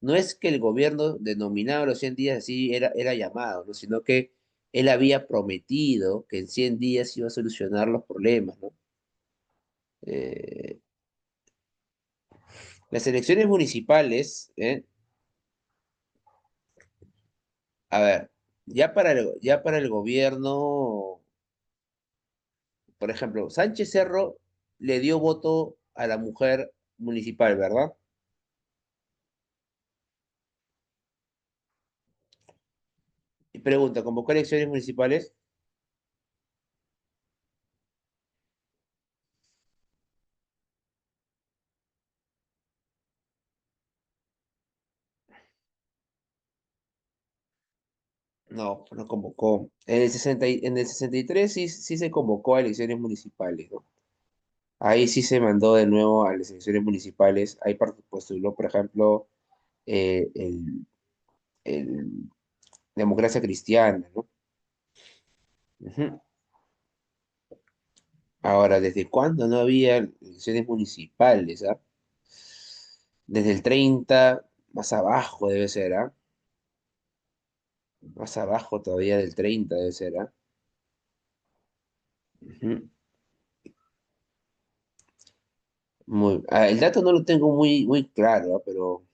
no es que el gobierno denominado los 100 días así era llamado, ¿no? Sino que él había prometido que en 100 días iba a solucionar los problemas, ¿no? Eh, las elecciones municipales, ¿eh? A ver, ya para el gobierno, por ejemplo, Sánchez Cerro le dio voto a la mujer municipal, ¿verdad? Y pregunta, ¿convocó elecciones municipales? No, no convocó. En el 63 sí, sí se convocó a elecciones municipales, ¿no? Ahí sí se mandó de nuevo a las elecciones municipales. Ahí postuló, por ejemplo, el Democracia Cristiana, ¿no? Ujú. Ahora, ¿desde cuándo no había elecciones municipales, ah? Desde el 30 más abajo debe ser, ¿ah? Más abajo todavía del 30 debe ser, ¿ah? Ujú. El dato no lo tengo muy claro, ¿ah? Pero,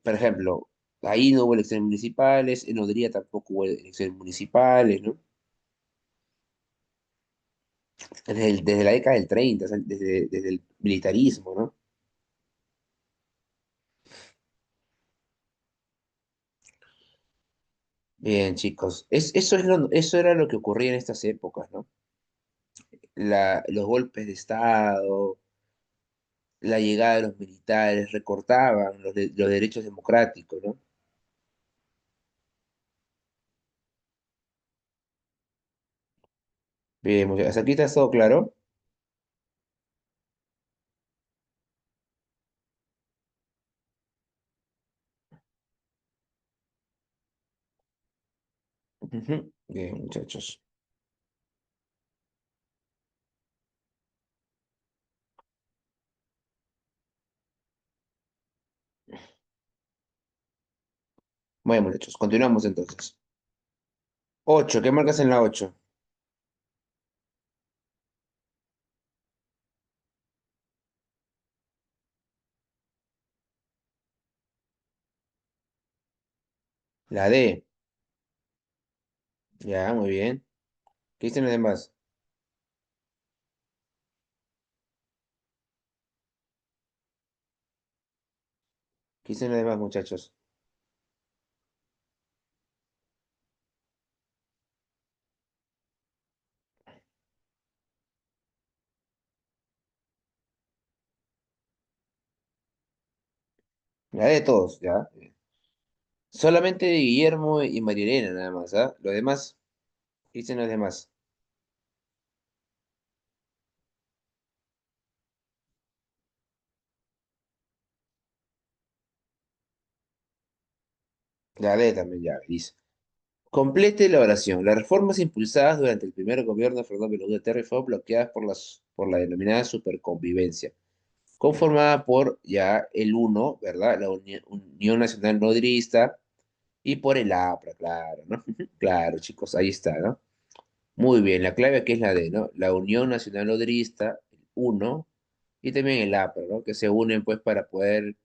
por ejemplo, ahí no hubo elecciones municipales, en Odría tampoco hubo elecciones municipales, ¿no? Desde la década del 30, o sea, desde el militarismo, ¿no? Bien, chicos, eso era lo que ocurría en estas épocas, ¿no? Los golpes de Estado, la llegada de los militares, recortaban los derechos democráticos, ¿no? Bien, ¿hasta aquí está todo claro? Ujú. Bien, muchachos. Bueno, muchachos, continuamos entonces. 8, ¿qué marcas en la 8? La D. Ya, muy bien. ¿Qué dicen los demás? ¿Qué dicen los demás, muchachos? La de todos, ¿ya? Solamente de Guillermo y María Elena, nada más, ¿ah? Los demás, ¿qué dicen los demás? La ley también, ya, dice. Complete la oración. Las reformas impulsadas durante el primer gobierno de Fernando Belaúnde Terry fueron bloqueadas por la denominada superconvivencia, conformada por ya el UNO, ¿verdad? La Unión Nacional Nodrista, y por el APRA, claro, ¿no? Claro, chicos, ahí está, ¿no? Muy bien, la clave aquí es la D, ¿no? La Unión Nacional Nodrista, el UNO, y también el APRA, ¿no? Que se unen, pues, para poder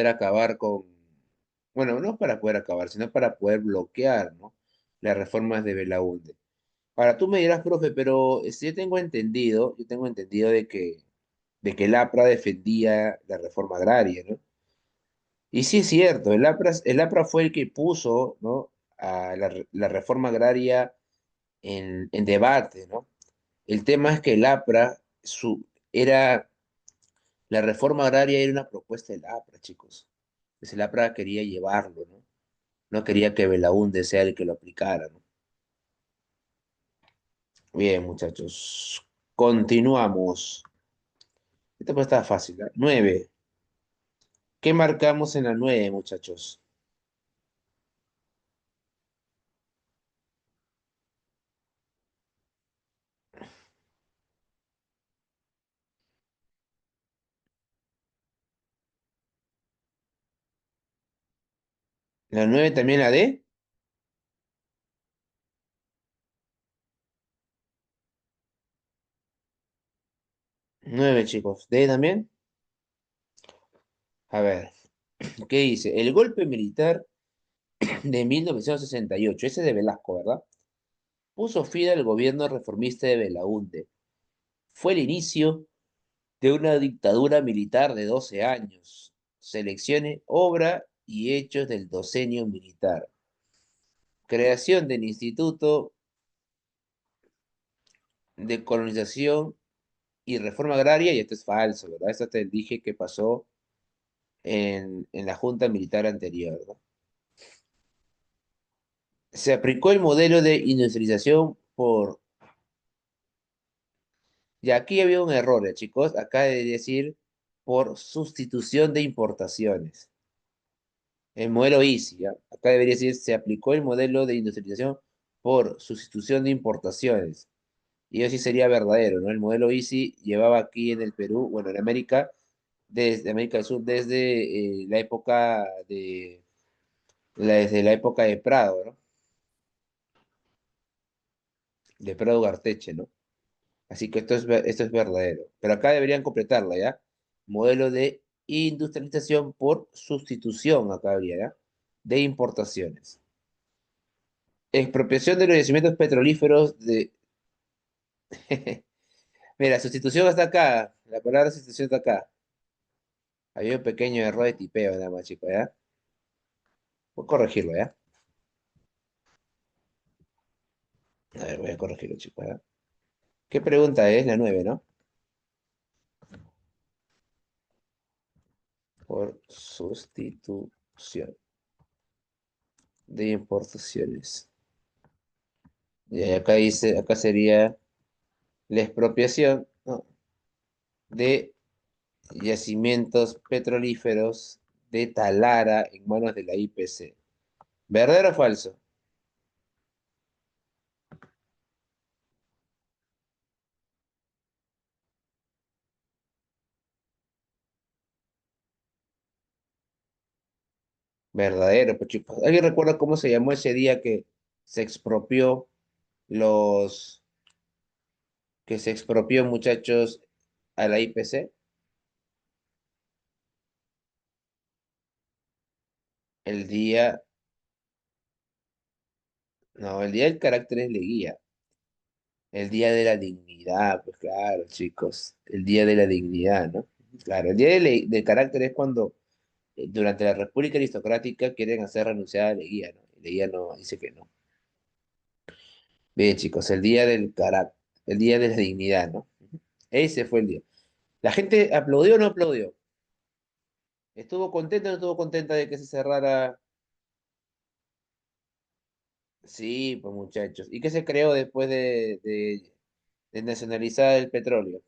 acabar con, bueno, no para poder acabar, sino para poder bloquear, ¿no? Las reformas de Belaúnde. Ahora, tú me dirás, profe, pero yo tengo entendido de que el APRA defendía la reforma agraria, ¿no? Y sí es cierto, el APRA fue el que puso, ¿no? A la reforma agraria en debate, ¿no? El tema es que el APRA, era, la reforma agraria era una propuesta del APRA, chicos. Pues el APRA quería llevarlo, ¿no? No quería que Belaúnde sea el que lo aplicara, ¿no? Bien, muchachos. Continuamos. Esta pues está fácil, ¿eh? 9. ¿Qué marcamos en la 9, muchachos? ¿La 9 también la D? 9, chicos. ¿D también? A ver, ¿qué dice? El golpe militar de 1968, ese es de Velasco, ¿verdad? Puso fin al gobierno reformista de Belaúnde. Fue el inicio de una dictadura militar de 12 años. Seleccione obra y hechos del docenio militar. Creación del Instituto de Colonización y Reforma Agraria, y esto es falso, ¿verdad? Esto te dije que pasó en la Junta Militar anterior, ¿no? Se aplicó el modelo de industrialización por... Y aquí había un error, chicos. Acá de decir por sustitución de importaciones. El modelo Easy, ¿ya? Acá debería decir se aplicó el modelo de industrialización por sustitución de importaciones. Y eso sí sería verdadero, ¿no? El modelo Easy llevaba aquí en el Perú, bueno, en América, desde América del Sur, desde la época desde la época de Prado, ¿no? De Prado Garteche, ¿no? Así que esto es verdadero. Pero acá deberían completarla, ¿ya? Modelo de industrialización por sustitución, acá habría, ¿ya? De importaciones. Expropiación de los yacimientos petrolíferos de... Mira, sustitución está acá. La palabra sustitución está acá. Había un pequeño error de tipeo, nada más, chicos, ¿ya? Voy a corregirlo, ¿ya? A ver, voy a corregirlo, chicos, ¿ya? ¿Qué pregunta es? La 9, ¿no? Por sustitución de importaciones. Y acá dice, acá sería la expropiación, ¿no? De yacimientos petrolíferos de Talara en manos de la IPC. ¿Verdadero o falso? Verdadero, pues chicos. ¿Alguien recuerda cómo se llamó ese día que se expropió los, que se expropió, muchachos, a la IPC? El día No, el día del carácter es Leguía. El día de la dignidad, pues claro, chicos. El día de la dignidad, ¿no? Claro, el día del carácter es cuando durante la República Aristocrática quieren hacer renunciar a Leguía, ¿no? Y Leguía no, dice que no. Bien, chicos, el día del carácter, el día de la dignidad, ¿no? Ese fue el día. ¿La gente aplaudió o no aplaudió? ¿Estuvo contenta o no estuvo contenta de que se cerrara? Sí, pues muchachos. ¿Y qué se creó después de nacionalizar el petróleo?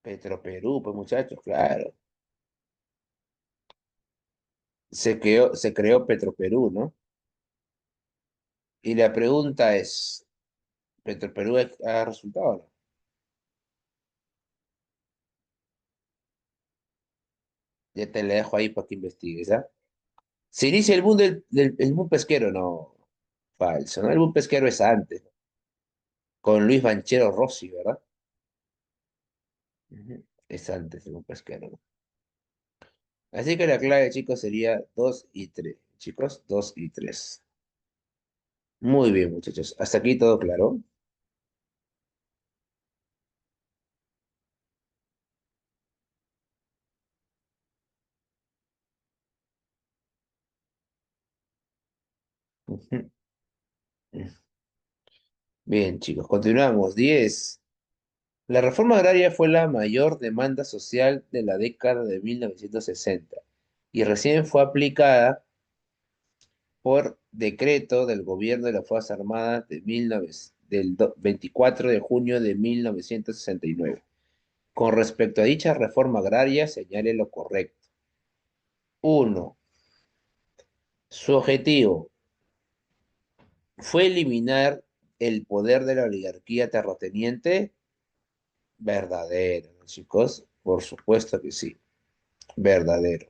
Petroperú, pues muchachos, claro. Se creó Petroperú, ¿no? Y la pregunta es, ¿Petroperú ha resultado o no? Ya te la dejo ahí para que investigues, ¿ah? Se inicia el boom el boom pesquero, no. Falso, ¿no? El boom pesquero es antes, ¿no? Con Luis Banchero Rossi, ¿verdad? Ujú. Es antes el boom pesquero, ¿no? Así que la clave, chicos, sería 2 y 3. Chicos, 2 y 3. Muy bien, muchachos. Hasta aquí todo claro. Ujú. Bien, chicos, continuamos. 10. La reforma agraria fue la mayor demanda social de la década de 1960 y recién fue aplicada por decreto del gobierno de las Fuerzas Armadas de 24 de junio de 1969. Con respecto a dicha reforma agraria, señale lo correcto. Uno, su objetivo fue eliminar el poder de la oligarquía terrateniente. Verdadero, ¿no, chicos? Por supuesto que sí, verdadero.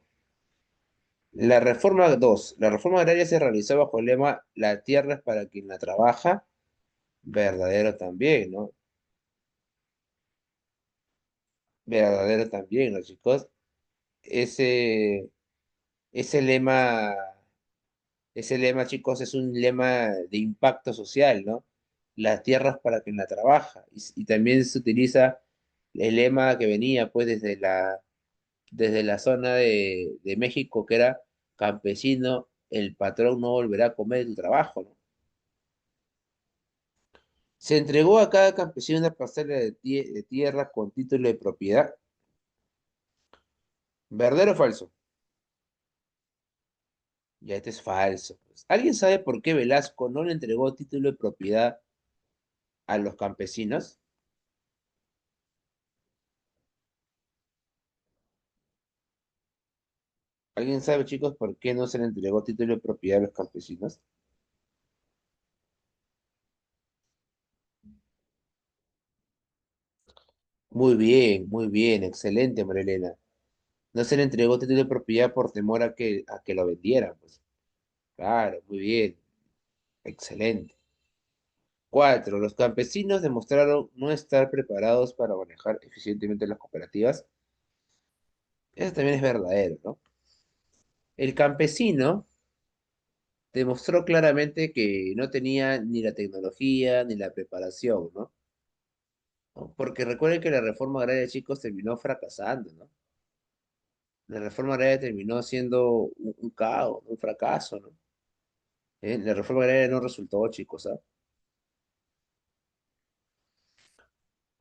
La reforma agraria se realizó bajo el lema La tierra es para quien la trabaja. Verdadero también, ¿no? Verdadero también, ¿no, chicos? Ese, ese lema, ese lema, chicos, es un lema de impacto social, ¿no? La tierra es para quien la trabaja. Y también se utiliza el lema que venía, pues, desde la zona de México, que era campesino, el patrón no volverá a comer de tu trabajo, ¿no? Se entregó a cada campesino una parcela de tierra con título de propiedad. ¿Verdadero o falso? Ya, este es falso, pues. ¿Alguien sabe por qué Velasco no le entregó título de propiedad a los campesinos? ¿Alguien sabe, chicos, por qué no se le entregó título de propiedad a los campesinos? Muy bien, excelente, Marilena. No se le entregó título de propiedad por temor a que lo vendieran, pues. Claro, muy bien, excelente. 4. Los campesinos demostraron no estar preparados para manejar eficientemente las cooperativas. Eso también es verdadero, ¿no? El campesino demostró claramente que no tenía ni la tecnología ni la preparación, ¿no? ¿No? Porque recuerden que la reforma agraria, chicos, terminó fracasando, ¿no? La reforma agraria terminó siendo un caos, un fracaso, ¿no? La reforma agraria no resultó, chicos, ¿ah?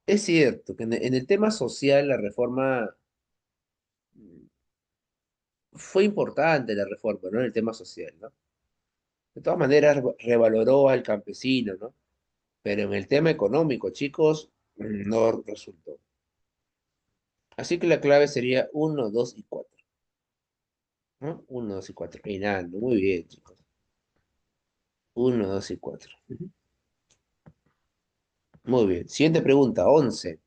Es cierto que en el tema social la reforma mm, fue importante, la reforma, ¿no? En el tema social, ¿no? De todas maneras, revaloró al campesino, ¿no? Pero en el tema económico, chicos, no resultó. Así que la clave sería uno, 2 y 4, ¿no? 1, 2 y 4. Reinando, muy bien, chicos. Uno, 2 y 4. Muy bien. Siguiente pregunta, 11.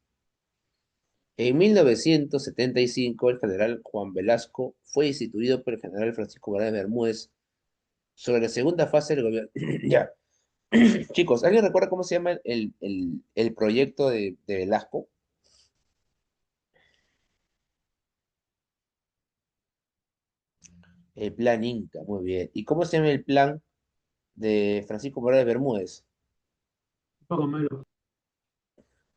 En 1975, el general Juan Velasco fue instituido por el general Francisco Morales Bermúdez sobre la segunda fase del gobierno. Ya. Chicos, ¿alguien recuerda cómo se llama el proyecto de Velasco? El plan Inca, muy bien. ¿Y cómo se llama el plan de Francisco Morales Bermúdez? Poco malo.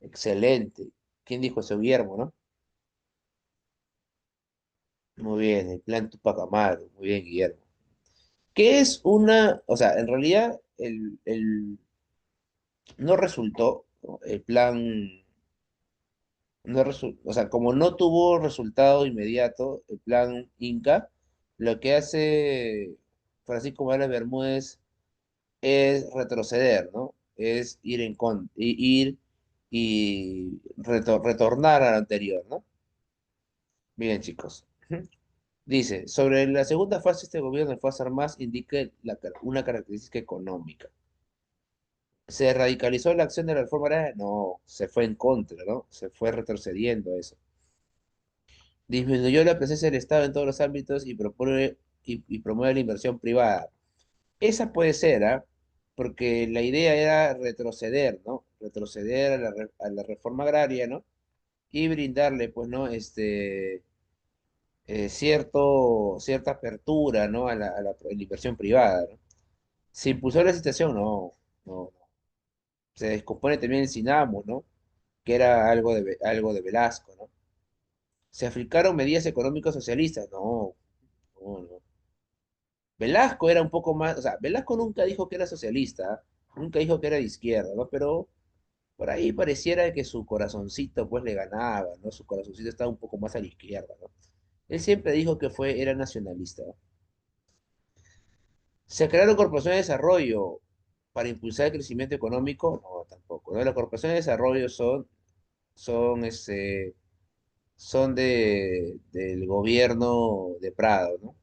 Excelente. ¿Quién dijo eso? Guillermo, ¿no? Muy bien, el plan Tupac Amaru. Muy bien, Guillermo. ¿Qué es una, o sea, en realidad no resultó, ¿no? El plan, no o sea, como no tuvo resultado inmediato, el plan Inca, lo que hace Francisco Morales Bermúdez es retroceder, ¿no? Es ir ir y retornar a lo anterior, ¿no? Bien, chicos. Ujú. Dice, sobre la segunda fase, este gobierno de Fuerzas Armadas indica una característica económica. ¿Se radicalizó la acción de la reforma agraria? No, se fue en contra, ¿no? Se fue retrocediendo eso. Disminuyó la presencia del Estado en todos los ámbitos y promueve la inversión privada. Esa puede ser, ¿ah? Porque la idea era retroceder, ¿no? Retroceder a a la reforma agraria, ¿no? Y brindarle, pues, ¿no? Cierta apertura, ¿no? A la inversión privada, ¿no? ¿Se impulsó la situación? No, no. Se descompone también el Sinamo, ¿no? Que era algo de Velasco, ¿no? ¿Se aplicaron medidas económicas socialistas? No, no, no. Velasco era un poco más, o sea, Velasco nunca dijo que era socialista, nunca dijo que era de izquierda, ¿no? Pero por ahí pareciera que su corazoncito pues le ganaba, ¿no? Su corazoncito estaba un poco más a la izquierda, ¿no? Él siempre dijo que era nacionalista, ¿no? ¿Se crearon corporaciones de desarrollo para impulsar el crecimiento económico? No, tampoco, ¿no? Las corporaciones de desarrollo son, son del gobierno de Prado, ¿no?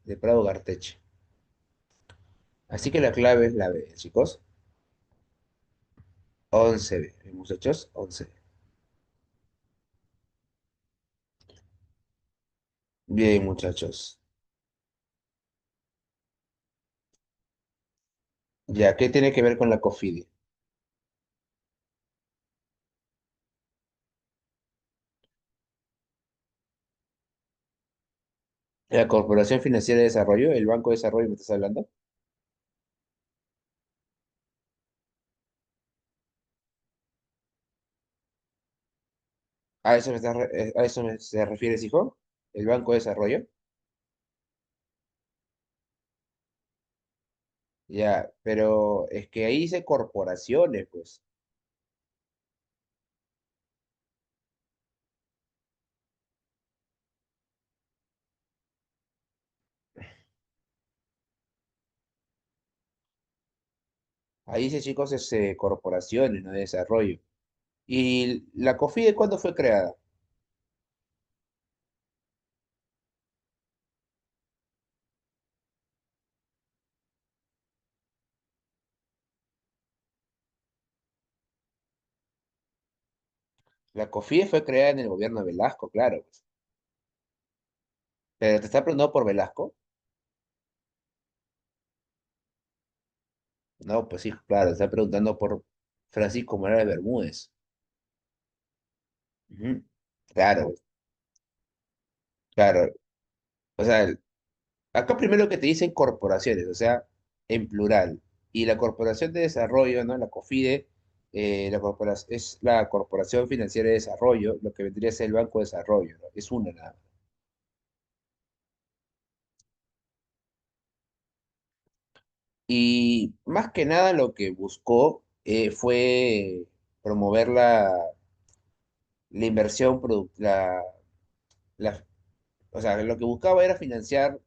De Prado Garteche. Así que la clave es la B, chicos. 11B, muchachos, 11. Bien, muchachos. Ya, ¿qué tiene que ver con la COFIDE? La Corporación Financiera de Desarrollo, el Banco de Desarrollo, ¿me estás hablando? ¿A eso a eso se refieres, hijo? ¿El Banco de Desarrollo? Ya, pero es que ahí dice corporaciones, pues. Ahí dice, chicos, es corporaciones, no de desarrollo. ¿Y la COFIDE cuándo fue creada? La COFIDE fue creada en el gobierno de Velasco, claro, pues. Pero te está preguntando por Velasco. No, pues sí, claro, te está preguntando por Francisco Morales Bermúdez. Ujú. Claro, claro. O sea, acá primero que te dicen corporaciones, o sea, en plural. Y la Corporación de Desarrollo, ¿no? La COFIDE, es la Corporación Financiera de Desarrollo, lo que vendría a ser el Banco de Desarrollo, ¿no? Es una nada. Y más que nada lo que buscó fue promover la inversión, la- o sea, lo que buscaba era financiar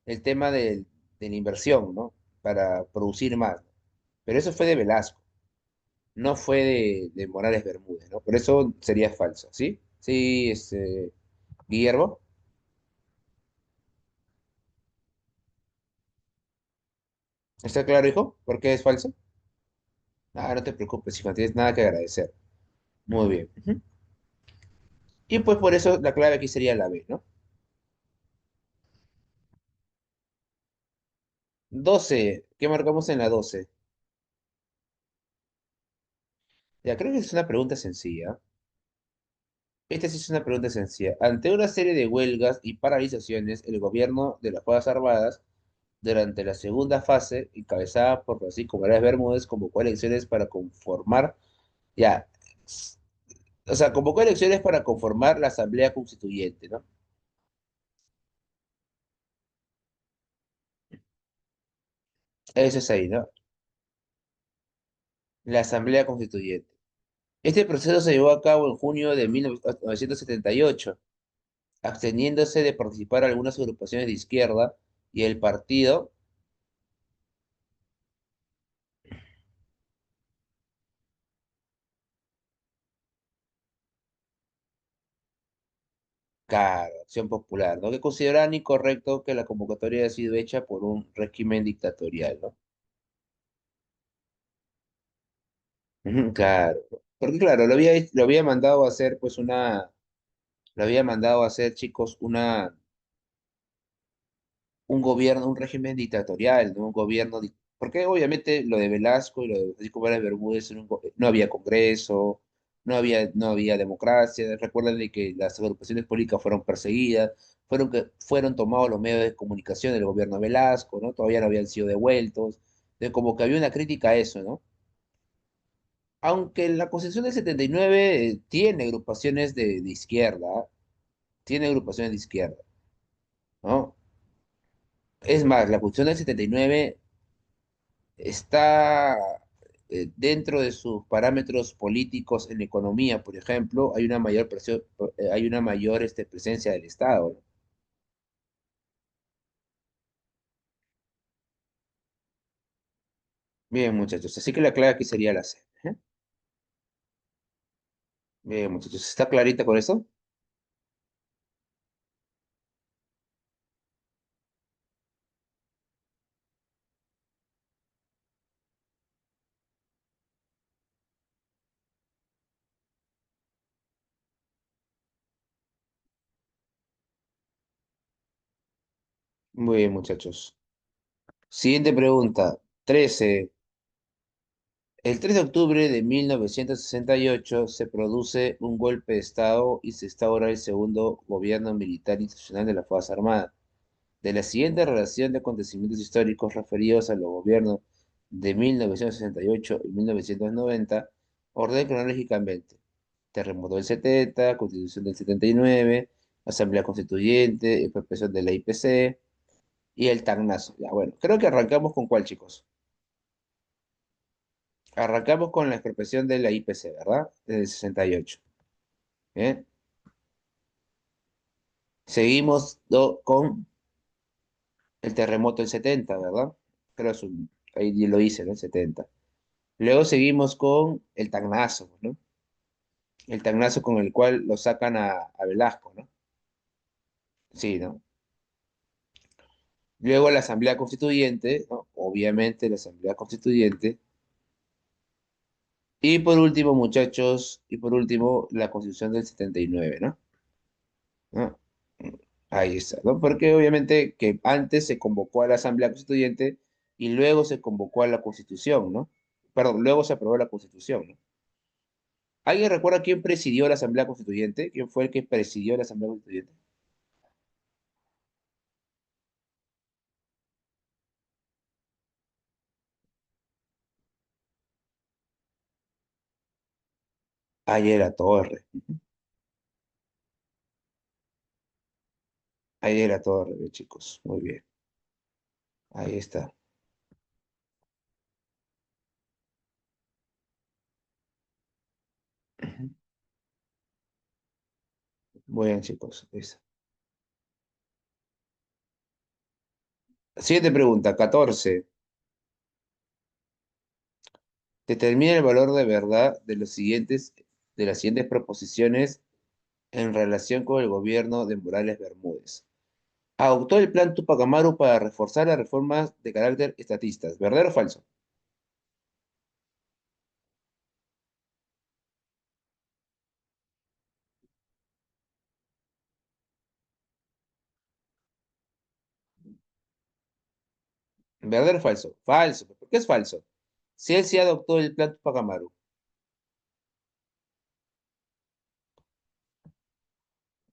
el tema de la inversión, ¿no? Para producir más. Pero eso fue de Velasco, no fue de Morales Bermúdez, ¿no? Por eso sería falso, ¿sí? Sí, Guillermo, ¿está claro, hijo? ¿Por qué es falso? Ah, no te preocupes, hijo, no tienes nada que agradecer. Muy bien. Ujú. Y pues por eso la clave aquí sería la B, ¿no? 12. ¿Qué marcamos en la 12? Ya, creo que es una pregunta sencilla. Esta sí es una pregunta sencilla. Ante una serie de huelgas y paralizaciones, el gobierno de las Fuerzas Armadas, durante la segunda fase, encabezada por Francisco Morales Bermúdez, convocó elecciones para conformar, ya, o sea, convocó elecciones para conformar la Asamblea Constituyente, ¿no? Eso es ahí, ¿no? La Asamblea Constituyente. Este proceso se llevó a cabo en junio de 1978, absteniéndose de participar algunas agrupaciones de izquierda y el partido, claro, Acción Popular, ¿no? Que consideraban incorrecto que la convocatoria haya sido hecha por un régimen dictatorial, ¿no? Ujú, claro, porque claro, lo había mandado a hacer, pues lo había mandado a hacer, chicos, un gobierno, un régimen dictatorial, ¿no? Un gobierno, porque obviamente lo de Velasco y lo de Francisco Varas Bermúdez no había Congreso, no había democracia. Recuerden de que las agrupaciones políticas fueron perseguidas, fueron tomados los medios de comunicación del gobierno de Velasco, ¿no? Todavía no habían sido devueltos. De como que había una crítica a eso, ¿no? Aunque la Constitución del 79 tiene agrupaciones de izquierda, tiene agrupaciones de izquierda, ¿no? Es más, la Constitución del 79 está dentro de sus parámetros políticos en economía, por ejemplo, hay una mayor presión, hay una mayor presencia del Estado, ¿no? Bien, muchachos, así que la clave aquí sería la C. ¿Eh? Bien, muchachos, ¿está clarita con eso? Muy bien, muchachos. Siguiente pregunta. 13. El 3 de octubre de 1968 se produce un golpe de Estado y se instaura el segundo gobierno militar institucional de las Fuerzas Armadas. De la siguiente relación de acontecimientos históricos referidos a los gobiernos de 1968 y 1990, orden cronológicamente. Terremoto del 70, Constitución del 79, Asamblea Constituyente, expropiación de la IPC y el Tacnazo. Ya, bueno, creo que arrancamos con cuál, chicos. Arrancamos con la expropiación de la IPC, ¿verdad? Del 68. Bien. Seguimos con el terremoto del 70, ¿verdad? Creo que ahí lo hice, ¿no? El 70. Luego seguimos con el tagnazo, ¿no? El tagnazo con el cual lo sacan a Velasco, ¿no? Sí, ¿no? Luego la Asamblea Constituyente, ¿no? Obviamente la Asamblea Constituyente. Y por último, muchachos, y por último, la Constitución del 79, ¿no? ¿No? Ahí está, ¿no? Porque obviamente que antes se convocó a la Asamblea Constituyente y luego se convocó a la Constitución, ¿no? Perdón, luego se aprobó la Constitución, ¿no? ¿Alguien recuerda quién presidió la Asamblea Constituyente? ¿Quién fue el que presidió la Asamblea Constituyente? Ahí era Torre. Ahí era Torre, chicos. Muy bien. Ahí está. Ujú. Muy bien, chicos. Esa. Siguiente pregunta, 14. Determina el valor de verdad de las siguientes proposiciones en relación con el gobierno de Morales Bermúdez. Adoptó el plan Tupac Amaru para reforzar las reformas de carácter estatistas. ¿Verdadero o falso? ¿Verdadero o falso? Falso. ¿Por qué es falso? Si él sí adoptó el plan Tupac Amaru.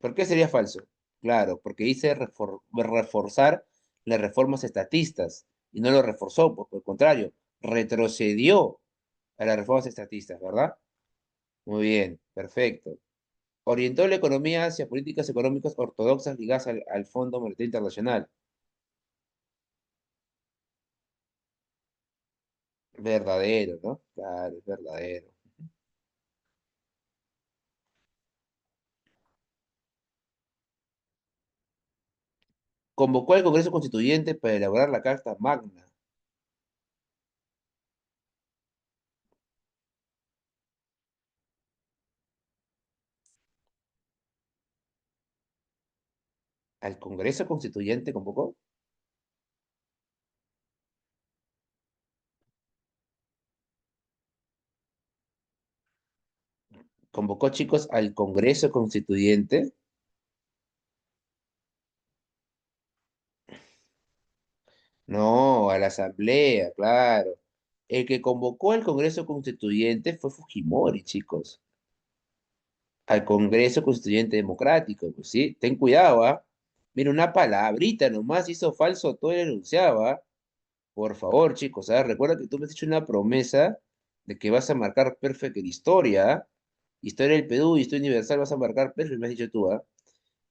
¿Por qué sería falso? Claro, porque dice reforzar las reformas estatistas y no lo reforzó, pues, por el contrario, retrocedió a las reformas estatistas, ¿verdad? Muy bien, perfecto. Orientó la economía hacia políticas económicas ortodoxas ligadas al Fondo Monetario Internacional. Verdadero, ¿no? Claro, es verdadero. Convocó al Congreso Constituyente para elaborar la Carta Magna. ¿Al Congreso Constituyente convocó? ¿Convocó, chicos, al Congreso Constituyente? No, a la Asamblea, claro. El que convocó al Congreso Constituyente fue Fujimori, chicos. Al Congreso Constituyente Democrático, pues sí. Ten cuidado, ¿ah? Mira, una palabrita nomás hizo falso todo el enunciado, ¿ah? Por favor, chicos, ¿ah? Recuerda que tú me has hecho una promesa de que vas a marcar perfecto en historia, ¿ah? Historia del Perú, historia universal, vas a marcar perfecto, me has dicho tú, ¿ah?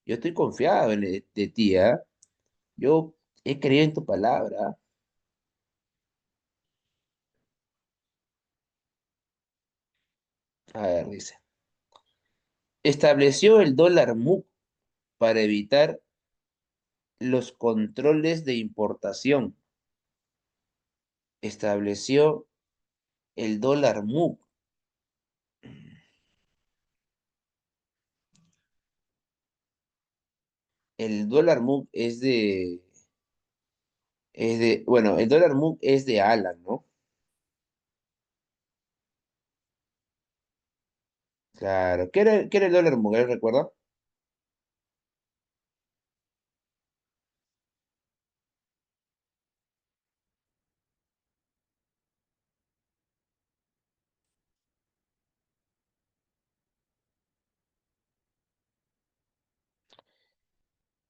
Yo estoy confiado de ti, ¿ah? Yo he creído en tu palabra, ¿ah? A ver, dice. Estableció el dólar MUC para evitar los controles de importación. Estableció el dólar MUC. El dólar MUC bueno, el dólar MUC es de Alan, ¿no? Claro. ¿Qué era el dólar MUC? ¿Recuerda?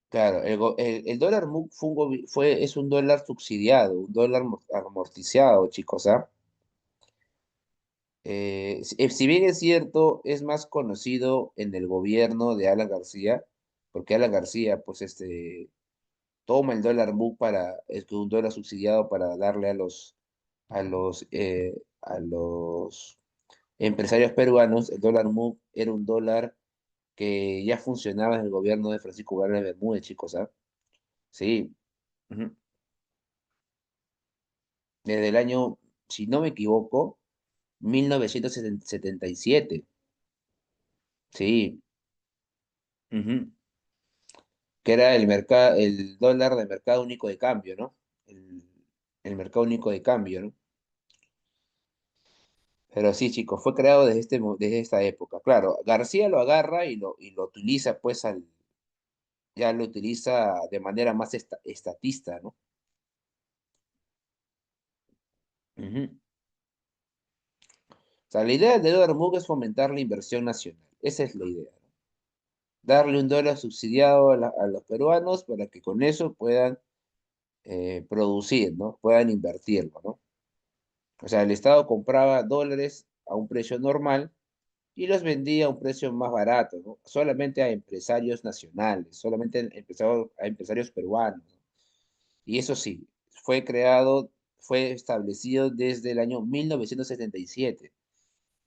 Claro, el dólar MUC es un dólar subsidiado, un dólar amortizado, chicos, ¿ah? Si bien es cierto, es más conocido en el gobierno de Alan García, porque Alan García, pues, toma el dólar MUC es que un dólar subsidiado para darle a los empresarios peruanos. El dólar MUC era un dólar que ya funcionaba en el gobierno de Francisco Vázquez Bermúdez, chicos, ¿ah? Sí. Ujú. Desde el año, si no me equivoco, 1977. Sí. Ujú. Que era el dólar de mercado único de cambio, ¿no? El, el mercado único de cambio, ¿no? Pero sí, chicos, fue creado desde esta época. Claro, García lo agarra y lo utiliza, pues, ya lo utiliza de manera más estatista, ¿no? Ujú. O sea, la idea de dólar MUC es fomentar la inversión nacional. Esa es la idea, ¿no? Darle un dólar subsidiado a los peruanos para que con eso puedan producir, ¿no? Puedan invertirlo, ¿no? O sea, el Estado compraba dólares a un precio normal y los vendía a un precio más barato, ¿no? Solamente a empresarios nacionales, solamente a empresarios peruanos, ¿no? Y eso sí, fue establecido desde el año 1977,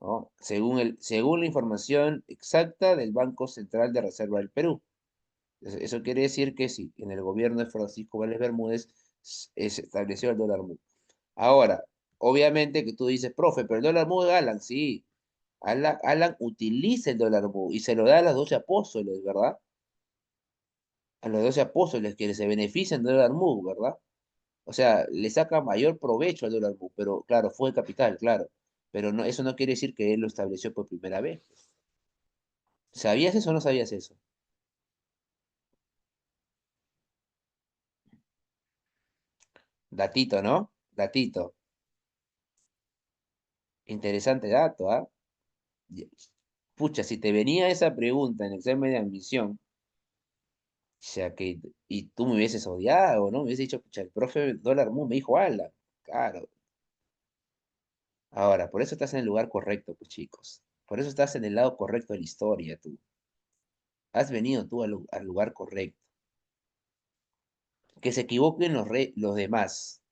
¿no? Según la información exacta del Banco Central de Reserva del Perú. Eso quiere decir que sí, en el gobierno de Francisco Vélez Bermúdez se estableció el dólar MUC. Ahora, obviamente que tú dices, profe, pero el dólar MUC, Alan, sí. Alan utiliza el dólar MUC y se lo da a los 12 apóstoles, ¿verdad? A los 12 apóstoles que se benefician del dólar MUC, ¿verdad? O sea, le saca mayor provecho al dólar MUC, pero claro, fue capital, claro. Pero no, eso no quiere decir que él lo estableció por primera vez. ¿Sabías eso o no sabías eso? Datito, ¿no? Datito. Interesante dato, ¿ah? Y- Pucha, si te venía esa pregunta en el examen de admisión, O sea que, y tú me hubieses odiado, ¿no? Me hubieses dicho, pucha, el profe Dólar Moon me dijo, ala, claro. Ahora, por eso estás en el lugar correcto, pues chicos. Por eso estás en el lado correcto de la historia, tú. Has venido tú al lugar correcto. Que se equivoquen los demás,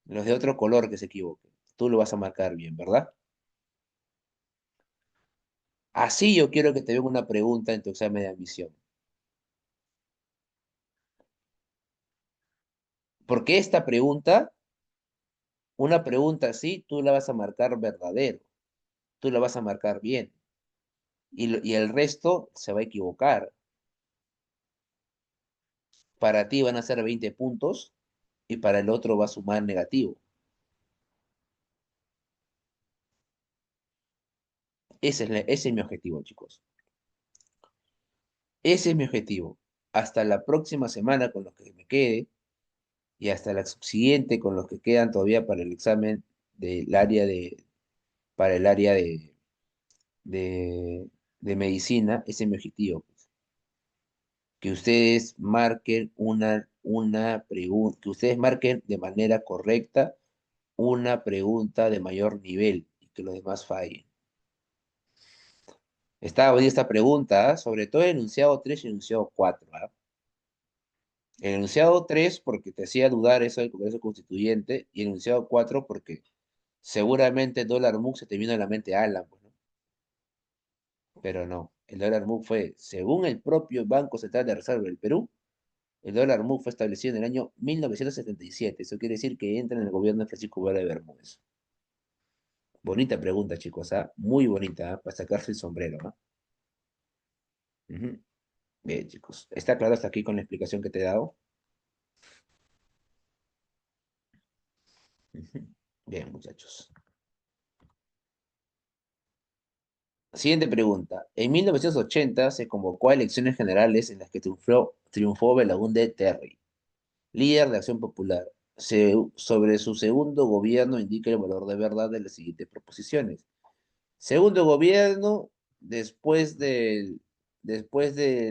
los de otro color que se equivoquen. Tú lo vas a marcar bien, ¿verdad? Así yo quiero que te venga una pregunta en tu examen de admisión. Porque esta pregunta, una pregunta así, tú la vas a marcar verdadero. Tú la vas a marcar bien. Y el resto se va a equivocar. Para ti van a ser 20 puntos y para el otro va a sumar negativo. Ese es mi objetivo, chicos. Ese es mi objetivo. Hasta la próxima semana con los que me quede y hasta la subsiguiente con los que quedan todavía para el examen del área para el área de, de medicina. Ese es mi objetivo, pues. Que ustedes marquen una pregunta, que ustedes marquen de manera correcta una pregunta de mayor nivel y que los demás fallen. Estaba bonita esta pregunta, ¿ah? Sobre todo el enunciado 3 y el enunciado 4. ¿Ah? El enunciado 3 porque te hacía dudar eso del Congreso Constituyente y el enunciado 4 porque seguramente el dólar MUC se te vino a la mente Alan, pues, ¿no? Pero no, el dólar MUC fue, según el propio Banco Central de Reserva del Perú, el dólar MUC fue establecido en el año 1977. Eso quiere decir que entra en el gobierno de Francisco Vara de Bermúdez. Bonita pregunta, chicos, ¿ah? Muy bonita, ¿ah? Para sacarse el sombrero, ¿ah? Ujú. Bien, chicos. ¿Está claro hasta aquí con la explicación que te he dado? Ujú. Bien, muchachos. Siguiente pregunta. En 1980 se convocó a elecciones generales en las que triunfó Belaúnde Terry, líder de Acción Popular. Sobre su segundo gobierno indica el valor de verdad de las siguientes proposiciones. Segundo gobierno, después de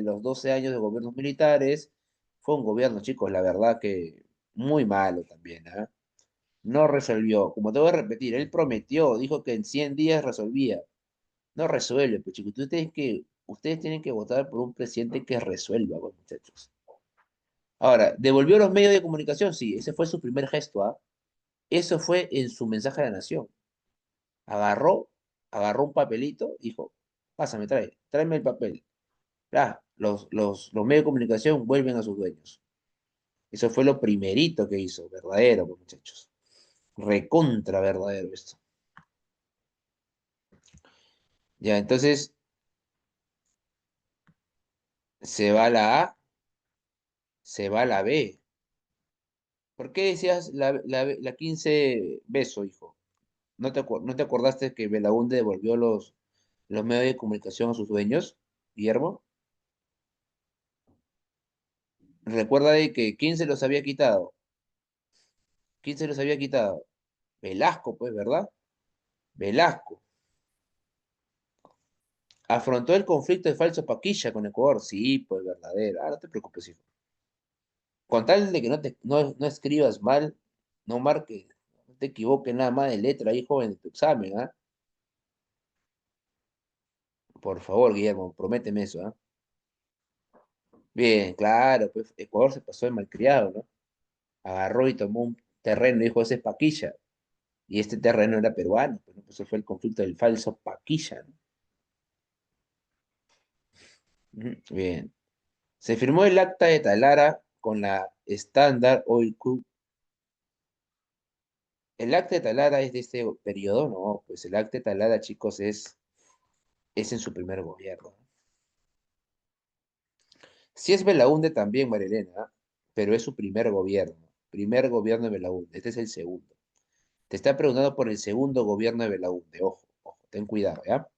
los 12 años de gobiernos militares, fue un gobierno, chicos, la verdad que muy malo también, ¿ah? No resolvió. Como te voy a repetir, él prometió, dijo que en 100 días resolvía. No resuelve, pues chicos. Ustedes tienen que votar por un presidente que resuelva, pues, muchachos. Ahora, ¿devolvió los medios de comunicación? Sí, ese fue su primer gesto, ¿ah? Eso fue en su mensaje a la nación. Agarró, agarró un papelito, dijo, pásame, tráeme el papel. Los medios de comunicación vuelven a sus dueños. Eso fue lo primerito que hizo, verdadero, pues, muchachos. Recontra verdadero esto. Ya, entonces se va la A, se va la B. ¿Por qué decías la 15 beso, hijo? ¿No te acordaste que Belaúnde devolvió los medios de comunicación a sus dueños, Guillermo? Recuerda de que ¿quién se los había quitado? ¿Quién se los había quitado? Velasco, pues, ¿verdad? Velasco. ¿Afrontó el conflicto de Falso Paquilla con Ecuador? Sí, pues, verdadero. Ah, no te preocupes, hijo. Con tal de que no escribas mal, no marques, no te equivoques nada más de letra ahí, joven, de tu examen, ¿ah? Por favor, Guillermo, prométeme eso, ¿ah? Bien, claro, pues Ecuador se pasó de malcriado, ¿no? Agarró y tomó un terreno y dijo, ese es Paquilla. Y este terreno era peruano, pues, ¿no? Pues eso fue el conflicto del falso Paquilla, ¿no? Ujú. Bien. Se firmó el acta de Talara con la Standard Oil Co. El acta de Talara es de este periodo, ¿no? Pues el acta de Talara, chicos, es en su primer gobierno. ¿No? Sí es Belaúnde también, Marilena, pero es su primer gobierno de Belaúnde. Este es el segundo. Te está preguntando por el segundo gobierno de Belaúnde. Ojo, ojo, ten cuidado, ¿ya?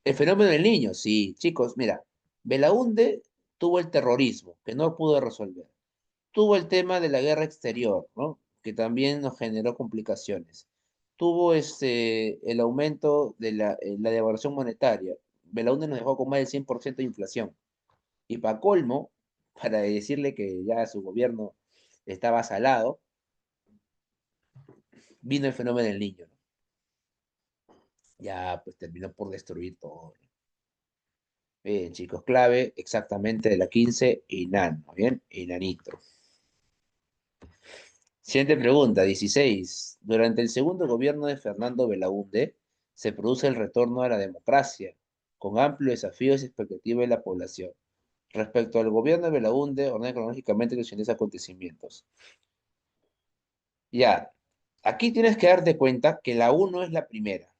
El fenómeno del niño, sí, chicos, mira, Belaúnde tuvo el terrorismo, que no pudo resolver. Tuvo el tema de la guerra exterior, ¿no? Que también nos generó complicaciones. Tuvo el aumento de la devaluación monetaria. Belaúnde nos dejó con más del 100% de inflación. Y para colmo, para decirle que ya su gobierno estaba salado, vino el fenómeno del niño, ¿no? Ya, pues terminó por destruir todo. Bien, chicos, clave exactamente de la 15, Inán, ¿no? Bien, Inanito. Siguiente pregunta, 16. Durante el segundo gobierno de Fernando Belaúnde se produce el retorno a la democracia, con amplios desafíos y expectativas de la población. Respecto al gobierno de Belaúnde, ordena cronológicamente los siguientes acontecimientos. Ya, aquí tienes que darte cuenta que la uno es la primera,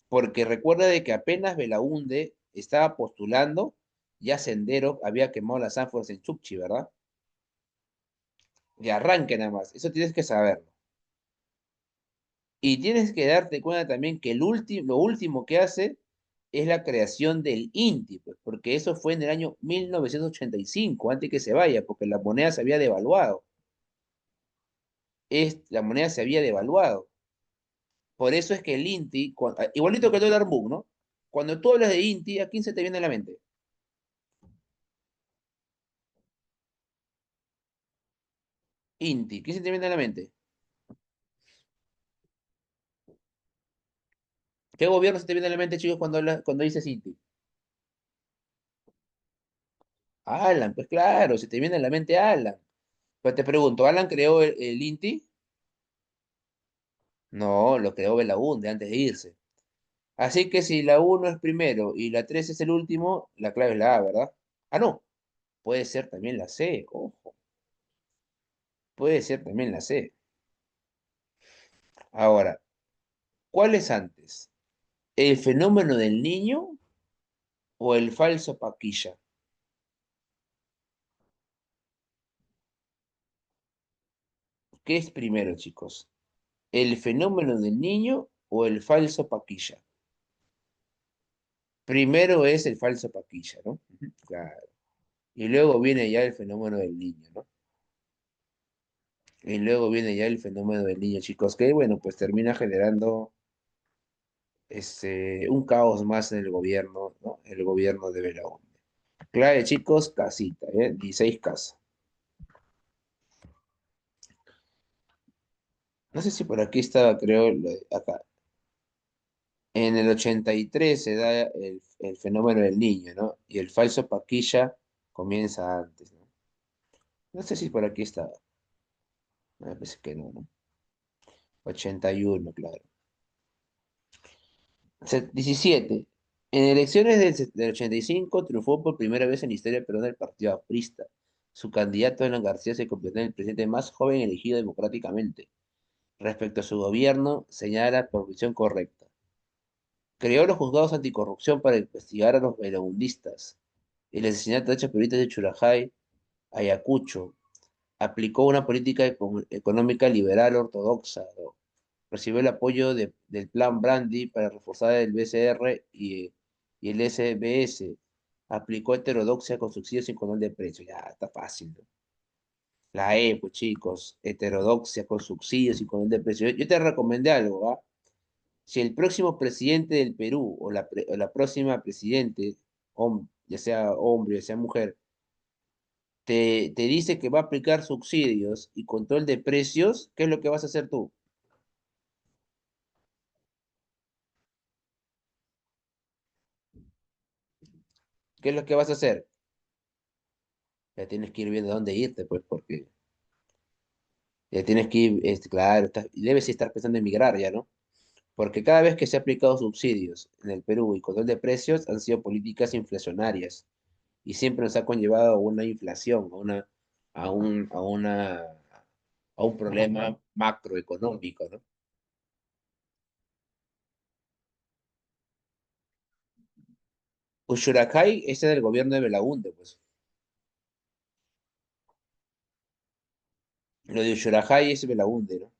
porque recuerda de que apenas Belaúnde estaba postulando, ya Sendero había quemado las ánforas en Chukchi, ¿verdad? De arranque nada más, eso tienes que saberlo. Y tienes que darte cuenta también que lo último que hace es la creación del INTI, pues, porque eso fue en el año 1985, antes que se vaya, porque la moneda se había devaluado. La moneda se había devaluado. Por eso es que el INTI, igualito que el dólar boom, ¿no? Cuando tú hablas de INTI, ¿a quién se te viene a la mente? INTI, ¿quién se te viene a la mente? ¿Qué gobierno se te viene a la mente, chicos, cuando dices INTI? Alan, pues claro, se te viene a la mente Alan. Pero te pregunto, ¿Alan creó el INTI? No, lo creó Belaúnde antes de irse. Así que si la uno es primero y la 3 es el último, la clave es la A, ¿verdad? Ah, no, puede ser también la C, ojo, puede ser también la C. Ahora, ¿cuál es antes? ¿El fenómeno del niño o el falso Paquilla? ¿Qué es primero, chicos? ¿El fenómeno del niño o el falso Paquilla? Primero es el falso Paquilla, ¿no? Ujú, claro. Y luego viene ya el fenómeno del niño, ¿no? Y luego viene ya el fenómeno del niño, chicos, que bueno, pues termina generando un caos más en el gobierno, ¿no? El gobierno de Belaúnde. Clave, chicos, casita, ¿eh? 16 casas. No sé si por aquí estaba, creo, acá. En el 83 se da el fenómeno del niño, ¿no? Y el falso Paquilla comienza antes, ¿no? No sé si por aquí estaba. Me parece que no, ¿no? 81, claro. 17. En elecciones del 85 triunfó por primera vez en la historia peruana del Partido Aprista. Su candidato, Alan García, se convirtió en el presidente más joven elegido democráticamente. Respecto a su gobierno, señala la posición correcta. Creó los juzgados anticorrupción para investigar a los vagabundistas. El asesinato de hechos periodistas de Churajay, Ayacucho. Aplicó una política económica liberal ortodoxa. ¿No? Recibió el apoyo del Plan Brandy para reforzar el BCR y el SBS. Aplicó heterodoxia con subsidios sin control de precios. Ya, está fácil, ¿no? La E, pues chicos, heterodoxia con subsidios y control de precios. Yo te recomendé algo, ¿va? Si el próximo presidente del Perú o la próxima presidente, ya sea hombre, ya sea mujer, te dice que va a aplicar subsidios y control de precios, ¿qué es lo que vas a hacer tú? ¿Qué es lo que vas a hacer? Ya tienes que ir viendo a dónde irte, pues, porque ya tienes que ir, claro, debes estar pensando en migrar ya, ¿no? Porque cada vez que se ha aplicado subsidios en el Perú y control de precios han sido políticas inflacionarias y siempre nos ha conllevado a una inflación, a a un problema macroeconómico, ¿no? Ushuracay, ese es del gobierno de Belaúnde, pues. Lo de Ushuracay es Belaúnde, ¿no?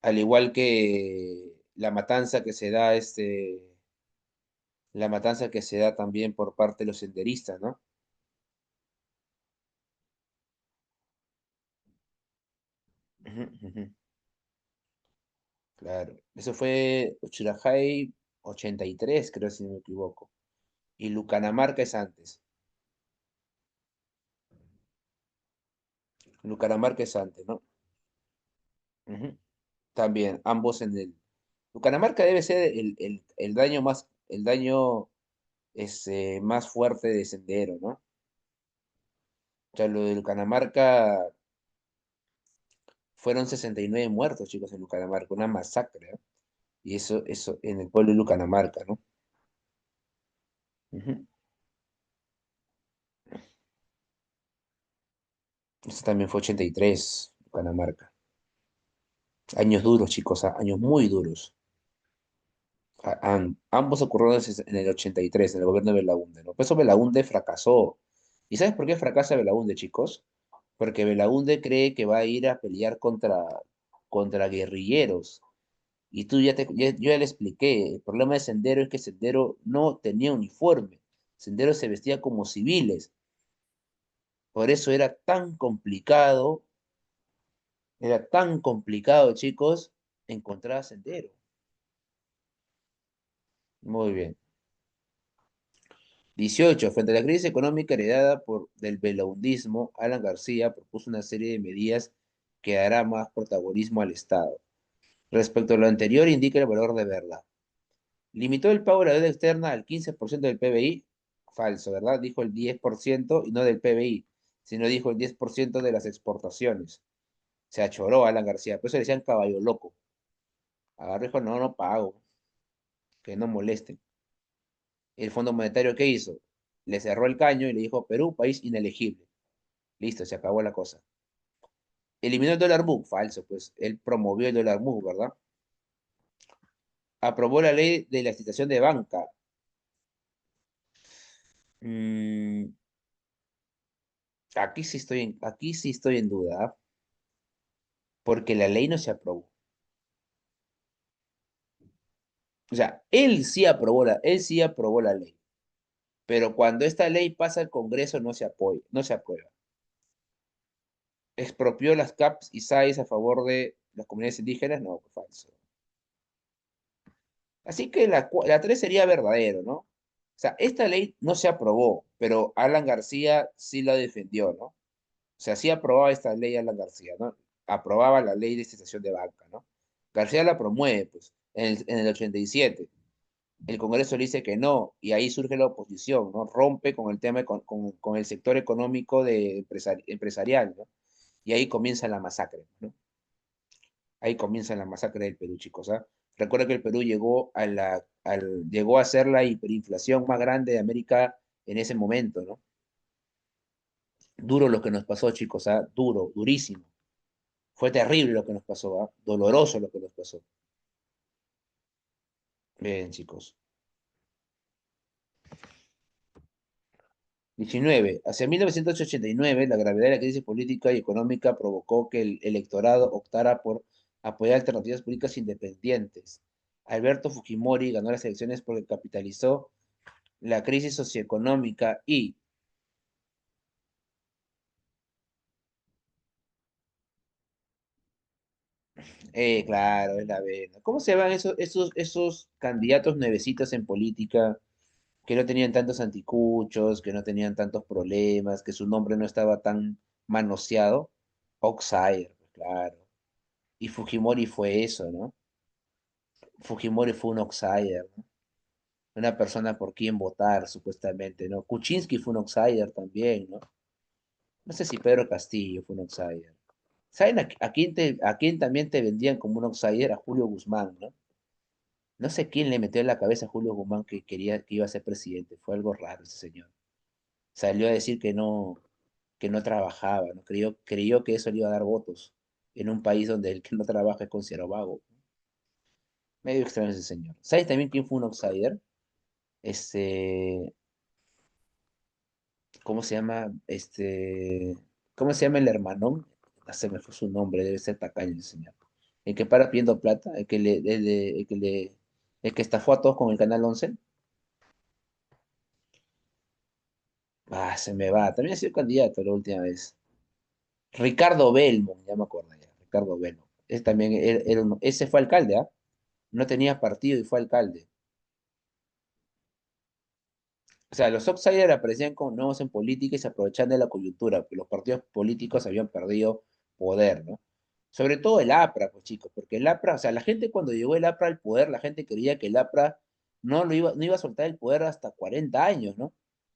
Al igual que la matanza que se da, la matanza que se da también por parte de los senderistas, ¿no? Ujú, ujú, claro. Eso fue Uchurajay 83, creo, si no me equivoco. Y Lucanamarca es antes. Bucaramanga es antes, ¿no? Ujú. También, ambos en el... Bucaramanga debe ser el daño más, el daño más fuerte de Sendero, ¿no? O sea, lo de Bucaramanga fueron 69 muertos, chicos, en Bucaramanga, una masacre, ¿no? Y eso en el pueblo de Bucaramanga, ¿no? Ujú. Eso también fue 83, Bucaramanga. Años duros, chicos, años muy duros. Ambos ocurrieron en el 83, en el gobierno de Belaúnde, ¿no? Por eso Belaúnde fracasó. ¿Y sabes por qué fracasa Belaúnde, chicos? Porque Belaúnde cree que va a ir a pelear contra guerrilleros. Y yo ya le expliqué, el problema de Sendero es que Sendero no tenía uniforme. Sendero se vestía como civiles. Por eso era tan complicado, chicos, encontrar a Sendero. Muy bien. 18. Frente a la crisis económica heredada del belaundismo, Alan García propuso una serie de medidas que dará más protagonismo al Estado. Respecto a lo anterior, indica el valor de verla. Limitó el pago de la deuda externa al 15% del PBI. Falso, ¿verdad? Dijo el 10% y no del PBI, sino dijo el 10% de las exportaciones. Se achoró Alan García, por eso le decían caballo loco. Agarró y dijo, no, no pago, que no molesten. El Fondo Monetario, ¿qué hizo? Le cerró el caño y le dijo, Perú, país inelegible. Listo, se acabó la cosa. Eliminó el dólar MUC, falso, pues él promovió el dólar MUC, ¿verdad? Aprobó la ley de la licitación de banca. Mm, aquí sí estoy en duda, ¿ah? Porque la ley no se aprobó. O sea, él sí aprobó la ley, pero cuando esta ley pasa al Congreso no se aprueba. ¿Expropió las CAPs y SAIS a favor de las comunidades indígenas? No, falso. Así que la 3 sería verdadero, ¿no? O sea, esta ley no se aprobó, pero Alan García sí la defendió, ¿no? O sea, sí aprobaba esta ley Alan García, ¿no? Aprobaba la ley de institución de banca, ¿no? García la promueve, pues, en el 87. El Congreso le dice que no, y ahí surge la oposición, ¿no? Rompe con el tema, con el sector económico empresarial, ¿no? Y ahí comienza la masacre, ¿no? Ahí comienza la masacre del Perú, chicos, ¿ah? Recuerda que el Perú llegó a ser la hiperinflación más grande de América en ese momento, ¿no? Duro lo que nos pasó, chicos, ¿ah? Duro, durísimo. Fue terrible lo que nos pasó, ¿ah? Doloroso lo que nos pasó. Bien, chicos. 19. Hacia 1989, la gravedad de la crisis política y económica provocó que el electorado optara por apoyar alternativas políticas independientes. Alberto Fujimori ganó las elecciones porque capitalizó la crisis socioeconómica y, claro, es la vena. ¿Cómo se llaman esos candidatos nuevecitos en política que no tenían tantos anticuchos, que no tenían tantos problemas, que su nombre no estaba tan manoseado? Oxire, pues, claro. Y Fujimori fue eso, ¿no? Fujimori fue un outsider, ¿no? Una persona por quien votar, supuestamente, ¿no? Kuczynski fue un outsider también, ¿no? No sé si Pedro Castillo fue un outsider. ¿Saben a quién también te vendían como un outsider? A Julio Guzmán, ¿no? No sé quién le metió en la cabeza a Julio Guzmán que iba a ser presidente. Fue algo raro ese señor. Salió a decir que no trabajaba, ¿no? Creyó que eso le iba a dar votos en un país donde el que no trabaja es considerado vago. Medio extraño ese señor. ¿Sabes también quién fue un outsider? Este, ¿cómo se llama? ¿Cómo se llama el hermanón? Ah, se me fue su nombre, debe ser tacaño ese señor. El que para pidiendo plata, el que estafó a todos con el Canal 11. Ah, se me va. También ha sido candidato la última vez. Ricardo Belmont, ya me acuerdo ya. Ricardo Belmont. Ese también ese fue alcalde, ¿ah? No tenía partido y fue alcalde. O sea, los outsiders aparecían como nuevos en política y se aprovechaban de la coyuntura, porque los partidos políticos habían perdido poder, ¿no? Sobre todo el APRA, pues chicos, porque el APRA, o sea, la gente cuando llegó el APRA al poder, la gente creía que el APRA no iba a soltar el poder hasta 40 años, ¿no?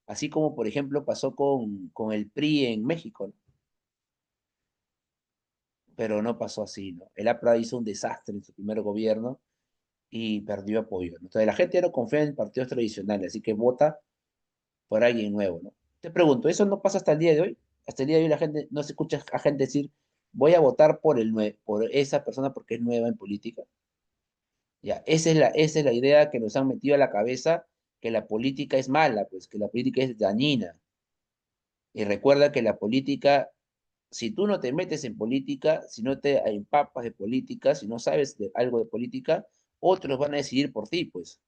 Así como, por ejemplo, pasó con el PRI en México, ¿no? Pero no pasó así, ¿no? El APRA hizo un desastre en su primer gobierno y perdió apoyo, ¿no? Entonces la gente ya no confía en partidos tradicionales, así que vota por alguien nuevo, ¿no? Te pregunto, ¿eso no pasa hasta el día de hoy? Hasta el día de hoy la gente no se escucha a gente decir, voy a votar por esa persona porque es nueva en política. Ya, esa es la idea que nos han metido a la cabeza, que la política es mala, pues que la política es dañina. Y recuerda que la política, si tú no te metes en política, si no te empapas de política, si no sabes algo de política, otros van a decidir por ti, pues.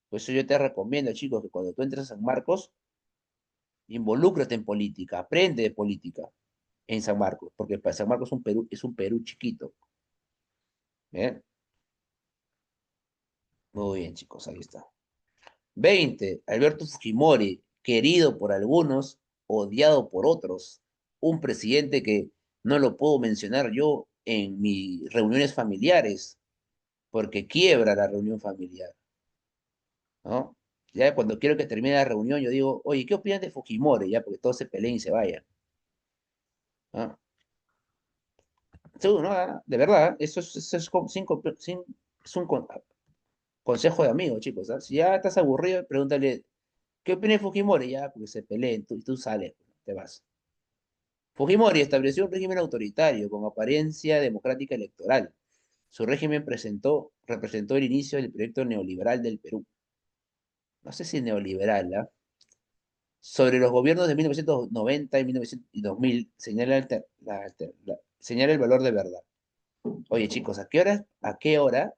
Por eso yo te recomiendo, chicos, que cuando tú entres a San Marcos, involúcrate en política, aprende de política en San Marcos, porque para San Marcos es un Perú chiquito. ¿Bien? Muy bien, chicos, ahí está. 20. Alberto Fujimori, querido por algunos, odiado por otros. Un presidente que no lo puedo mencionar yo en mis reuniones familiares, porque quiebra la reunión familiar, ¿no? Ya cuando quiero que termine la reunión, yo digo, oye, ¿qué opinas de Fujimori? Ya, porque todos se peleen y se vayan, ¿no? Sí, no, de verdad, eso es es un consejo de amigos, chicos. ¿Ah? Si ya estás aburrido, pregúntale, ¿qué opina de Fujimori? Ya, porque se peleen, tú sales, te vas. Fujimori estableció un régimen autoritario con apariencia democrática electoral. Su régimen representó el inicio del proyecto neoliberal del Perú. No sé si neoliberal, ¿ah? Sobre los gobiernos de 1990 y 1900 y 2000, señala el valor de verdad. Oye, chicos, ¿a qué hora,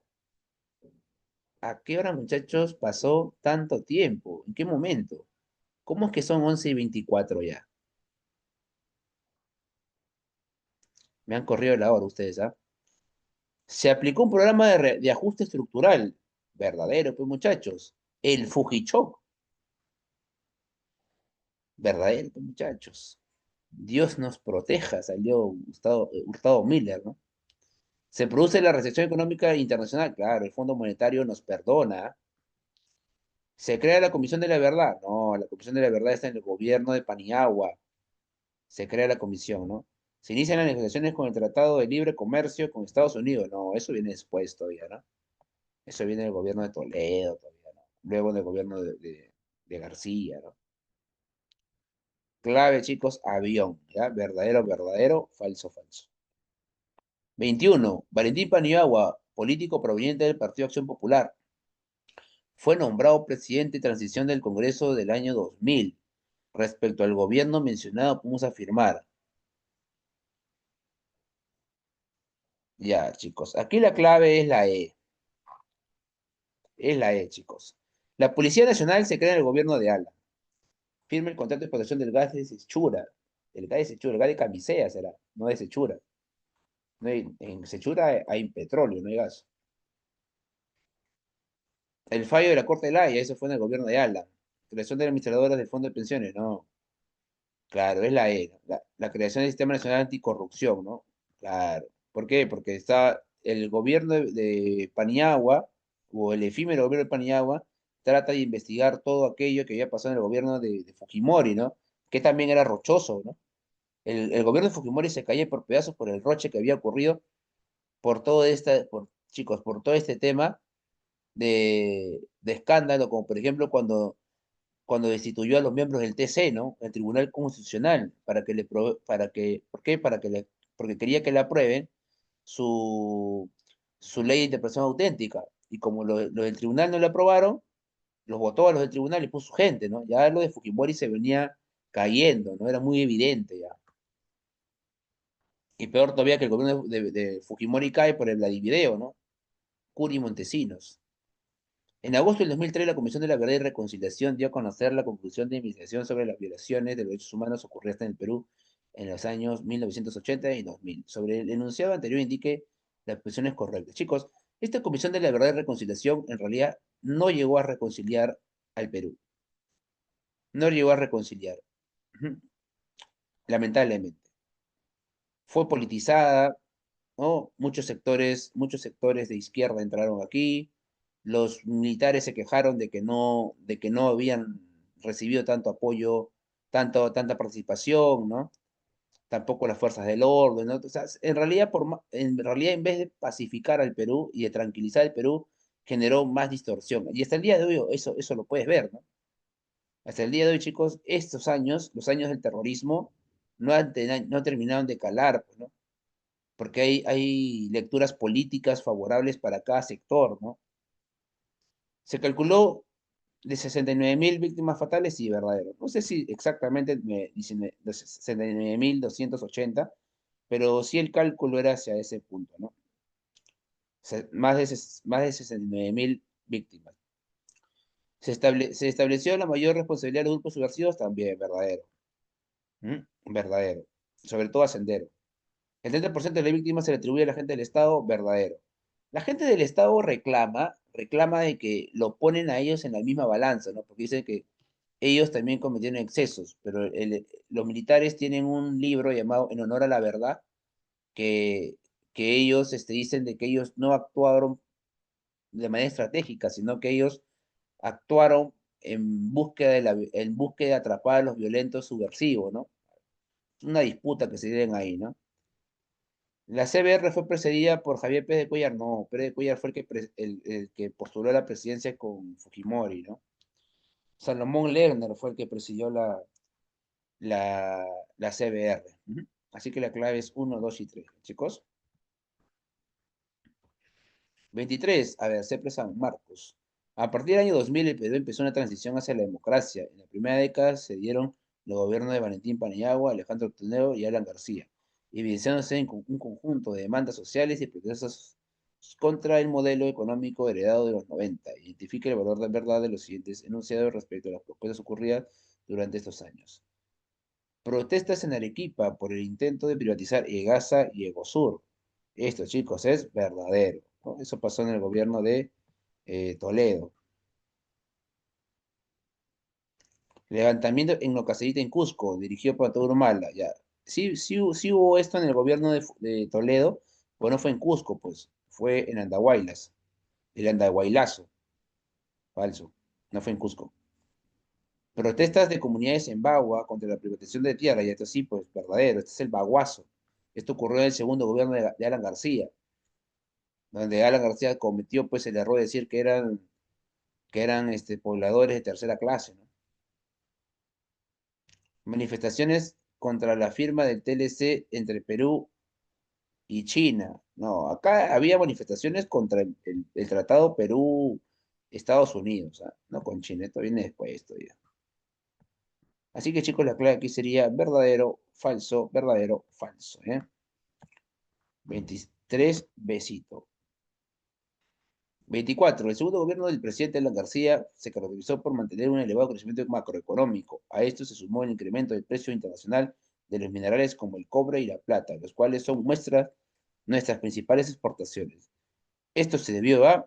muchachos, pasó tanto tiempo? ¿En qué momento? ¿Cómo es que son 11:24 ya? Me han corrido la hora ustedes, ¿ah? Se aplicó un programa de ajuste estructural. Verdadero, pues, muchachos. El Fujichoc. Verdadero, pues, muchachos. Dios nos proteja, salió Hurtado Miller, ¿no? Se produce la recesión económica internacional. Claro, el Fondo Monetario nos perdona. Se crea la Comisión de la Verdad. No, la Comisión de la Verdad está en el gobierno de Paniagua. Se crea la comisión, ¿no? Se inician las negociaciones con el Tratado de Libre Comercio con Estados Unidos. No, eso viene después todavía, ¿no? Eso viene del gobierno de Toledo todavía, ¿no? Luego del gobierno de García, ¿no? Clave, chicos, avión, ¿ya? Verdadero, verdadero, falso, falso. 21. Valentín Paniagua, político proveniente del Partido Acción Popular. Fue nombrado presidente de transición del Congreso del año 2000. Respecto al gobierno mencionado, podemos afirmar. Ya, chicos, aquí la clave es la E. Es la E, chicos. La Policía Nacional se crea en el gobierno de Ala. Firma el contrato de explotación del gas de Sechura. El gas de Sechura, el gas de Camisea será, no de Sechura. En Sechura hay petróleo, no hay gas. El fallo de la Corte de La Haya, eso fue en el gobierno de Ala. Creación de administradoras del Fondo de Pensiones, no. Claro, es la E, ¿no? La creación del Sistema Nacional Anticorrupción, ¿no? Claro. ¿Por qué? Porque está el gobierno de Paniagua, o el efímero gobierno de Paniagua, trata de investigar todo aquello que había pasado en el gobierno de Fujimori, ¿no? Que también era rochoso, ¿no? El gobierno de Fujimori se caía por pedazos por el roche que había ocurrido chicos, por todo este tema de escándalo, como por ejemplo cuando destituyó a los miembros del TC, ¿no? El Tribunal Constitucional, ¿por qué? Porque quería que le aprueben su, su ley de interpretación auténtica. Y como lo del tribunal no le aprobaron, los votó a los del tribunal y puso su gente, ¿no? Ya lo de Fujimori se venía cayendo, ¿no? Era muy evidente ya. Y peor todavía que el gobierno de Fujimori cae por el Vladivideo, ¿no? Curi Montesinos. En agosto del 2003, la Comisión de la Verdad y Reconciliación dio a conocer la conclusión de investigación sobre las violaciones de los derechos humanos ocurridas en el Perú en los años 1980 y 2000. Sobre el enunciado anterior indique las posiciones correctas. Chicos, esta Comisión de la Verdad y Reconciliación en realidad no llegó a reconciliar al Perú. no llegó a reconciliar. Ujú. Lamentablemente. Fue politizada, ¿no? Muchos sectores de izquierda entraron aquí. Los militares se quejaron de que no habían recibido tanto apoyo, tanta participación, ¿no? Tampoco las fuerzas del orden, ¿no? O sea, en realidad, en realidad, en vez de pacificar al Perú y de tranquilizar al Perú, generó más distorsión. Y hasta el día de hoy eso lo puedes ver, ¿no? Hasta el día de hoy, chicos, estos años, los años del terrorismo, no terminaron de calar, pues, ¿no? Porque hay lecturas políticas favorables para cada sector, ¿no? Se calculó de 69.000 víctimas fatales y verdadero. No sé si exactamente me dicen de 69.280, pero sí el cálculo era hacia ese punto, ¿no? Más de 69.000 víctimas. Se estableció la mayor responsabilidad de los grupos subversivos, también verdadero. ¿Mm? Verdadero. Sobre todo a Sendero. El 30% de las víctimas se le atribuye a la gente del Estado, verdadero. La gente del Estado reclama de que lo ponen a ellos en la misma balanza, ¿no? Porque dicen que ellos también cometieron excesos, pero los militares tienen un libro llamado En honor a la verdad, que, que ellos dicen de que ellos no actuaron de manera estratégica, sino que ellos actuaron en búsqueda de atrapar a los violentos subversivos, ¿no? Una disputa que se tienen ahí, ¿no? La CBR fue precedida por Javier Pérez de Cuellar. No, Pérez de Cuellar fue el que postuló a la presidencia con Fujimori, ¿no? Salomón Lerner fue el que presidió la, la CBR. Ujú. Así que la clave es uno, 2 y 3, chicos. 23, a ver, CEPRE San Marcos. A partir del año 2000, el Perú empezó una transición hacia la democracia. En la primera década se dieron los gobiernos de Valentín Paniagua, Alejandro Toledo y Alan García, evidenciándose en un conjunto de demandas sociales y protestas contra el modelo económico heredado de los 90. Identifica el valor de verdad de los siguientes enunciados respecto a las propuestas ocurridas durante estos años. Protestas en Arequipa por el intento de privatizar EGASA y Egosur. Esto, chicos, es verdadero, ¿no? Eso pasó en el gobierno de Toledo. Levantamiento en Nocacerita, en Cusco, dirigido por Antonio Humala. Ya. Sí hubo esto en el gobierno de Toledo, pero no fue en Cusco, pues, fue en Andahuaylas, el Andahuaylazo, falso, no fue en Cusco. Protestas de comunidades en Bagua contra la privatización de tierra, y esto sí, pues, verdadero, este es el baguazo. Esto ocurrió en el segundo gobierno de Alan García, donde Alan García cometió, pues, el error de decir que eran pobladores de tercera clase, ¿no? Manifestaciones contra la firma del TLC entre Perú y China. No, acá había manifestaciones contra el Tratado Perú-Estados Unidos, ¿ah? No con China, esto viene después todavía. Así que chicos, la clave aquí sería verdadero, falso, ¿eh? 23, besito. 24. El segundo gobierno del presidente Alan García se caracterizó por mantener un elevado crecimiento macroeconómico. A esto se sumó el incremento del precio internacional de los minerales como el cobre y la plata, los cuales son nuestras principales exportaciones. Esto se debió a...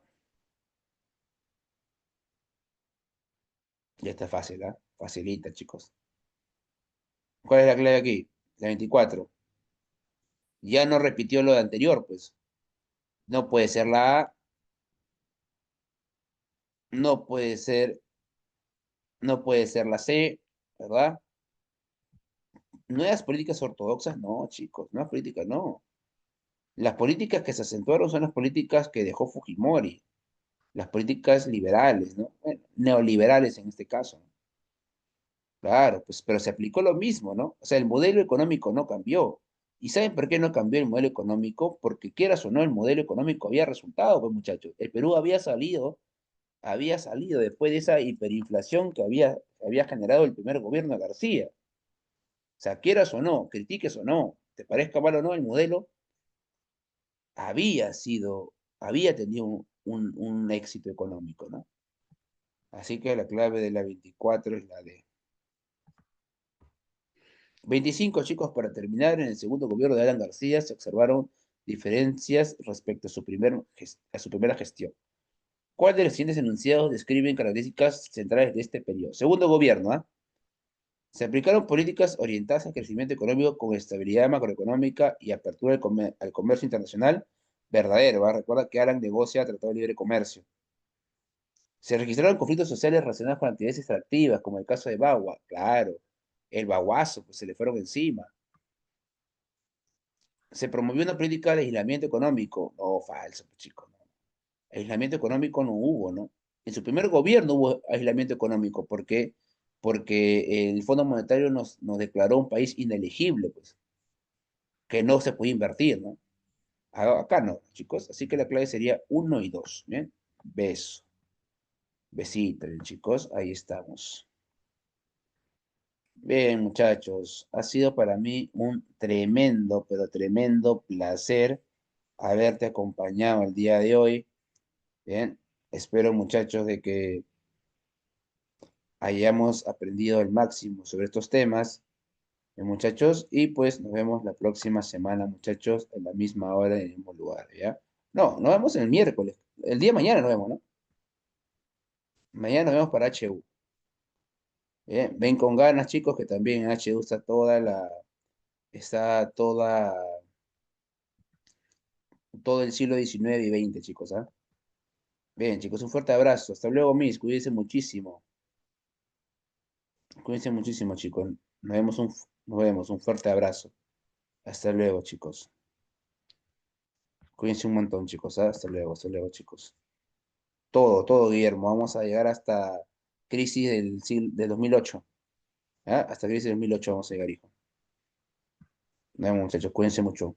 Ya está fácil, ¿ah? Facilita, chicos. ¿Cuál es la clave aquí? La 24. Ya no repitió lo de anterior, pues. No puede ser la A, no puede ser, no puede ser la C, ¿verdad? Nuevas políticas ortodoxas, no, chicos, nuevas políticas, no. Las políticas que se acentuaron son las políticas que dejó Fujimori, las políticas liberales, ¿no? Bueno, neoliberales en este caso, ¿no? Claro, pues, pero se aplicó lo mismo, ¿no? O sea, el modelo económico no cambió. ¿Y saben por qué no cambió el modelo económico? Porque quieras o no, el modelo económico había resultado, pues muchachos. El Perú había salido después de esa hiperinflación que había generado el primer gobierno de García. O sea, quieras o no, critiques o no, te parezca mal o no, el modelo había tenido un éxito económico, ¿no? Así que la clave de la 24 es la D. 25 chicos, para terminar, en el segundo gobierno de Alan García se observaron diferencias respecto a a su primera gestión. ¿Cuál de los siguientes enunciados describen características centrales de este periodo? Segundo gobierno, ¿ah? Se aplicaron políticas orientadas al crecimiento económico con estabilidad macroeconómica y apertura al comercio internacional verdadero. ¿Va? Recuerda que Alan negocia Tratado de Libre Comercio. Se registraron conflictos sociales relacionados con actividades extractivas, como el caso de Bagua. Claro, el baguazo, pues se le fueron encima. Se promovió una política de aislamiento económico. No, falso, pues, chicos. No. Aislamiento económico no hubo, ¿no? En su primer gobierno hubo aislamiento económico. ¿Por qué? Porque el Fondo Monetario nos declaró un país inelegible, pues, que no se puede invertir, ¿no? Acá no, chicos. Así que la clave sería uno y 2. ¿Bien? Beso. Besito, bien, chicos. Ahí estamos. Bien, muchachos. Ha sido para mí un tremendo, pero tremendo placer haberte acompañado el día de hoy. Bien. Espero, muchachos, de que hayamos aprendido el máximo sobre estos temas, muchachos. Y pues nos vemos la próxima semana, muchachos, en la misma hora, en el mismo lugar, ¿ya? No, nos vemos el miércoles. El día de mañana nos vemos, ¿no? Mañana nos vemos para HU. Bien, ven con ganas, chicos, que también en HU está todo el siglo XIX y XX, chicos, ¿ah? Bien, chicos, un fuerte abrazo. Hasta luego, mis. Cuídense muchísimo. Cuídense muchísimo, chicos. Nos vemos, un fuerte abrazo. Hasta luego, chicos. Cuídense un montón, chicos, ¿ah? Hasta luego, chicos. Todo, Guillermo. Vamos a llegar hasta crisis del 2008. ¿Ah? Hasta crisis del 2008 vamos a llegar, hijo. Nos vemos, muchachos. Cuídense mucho.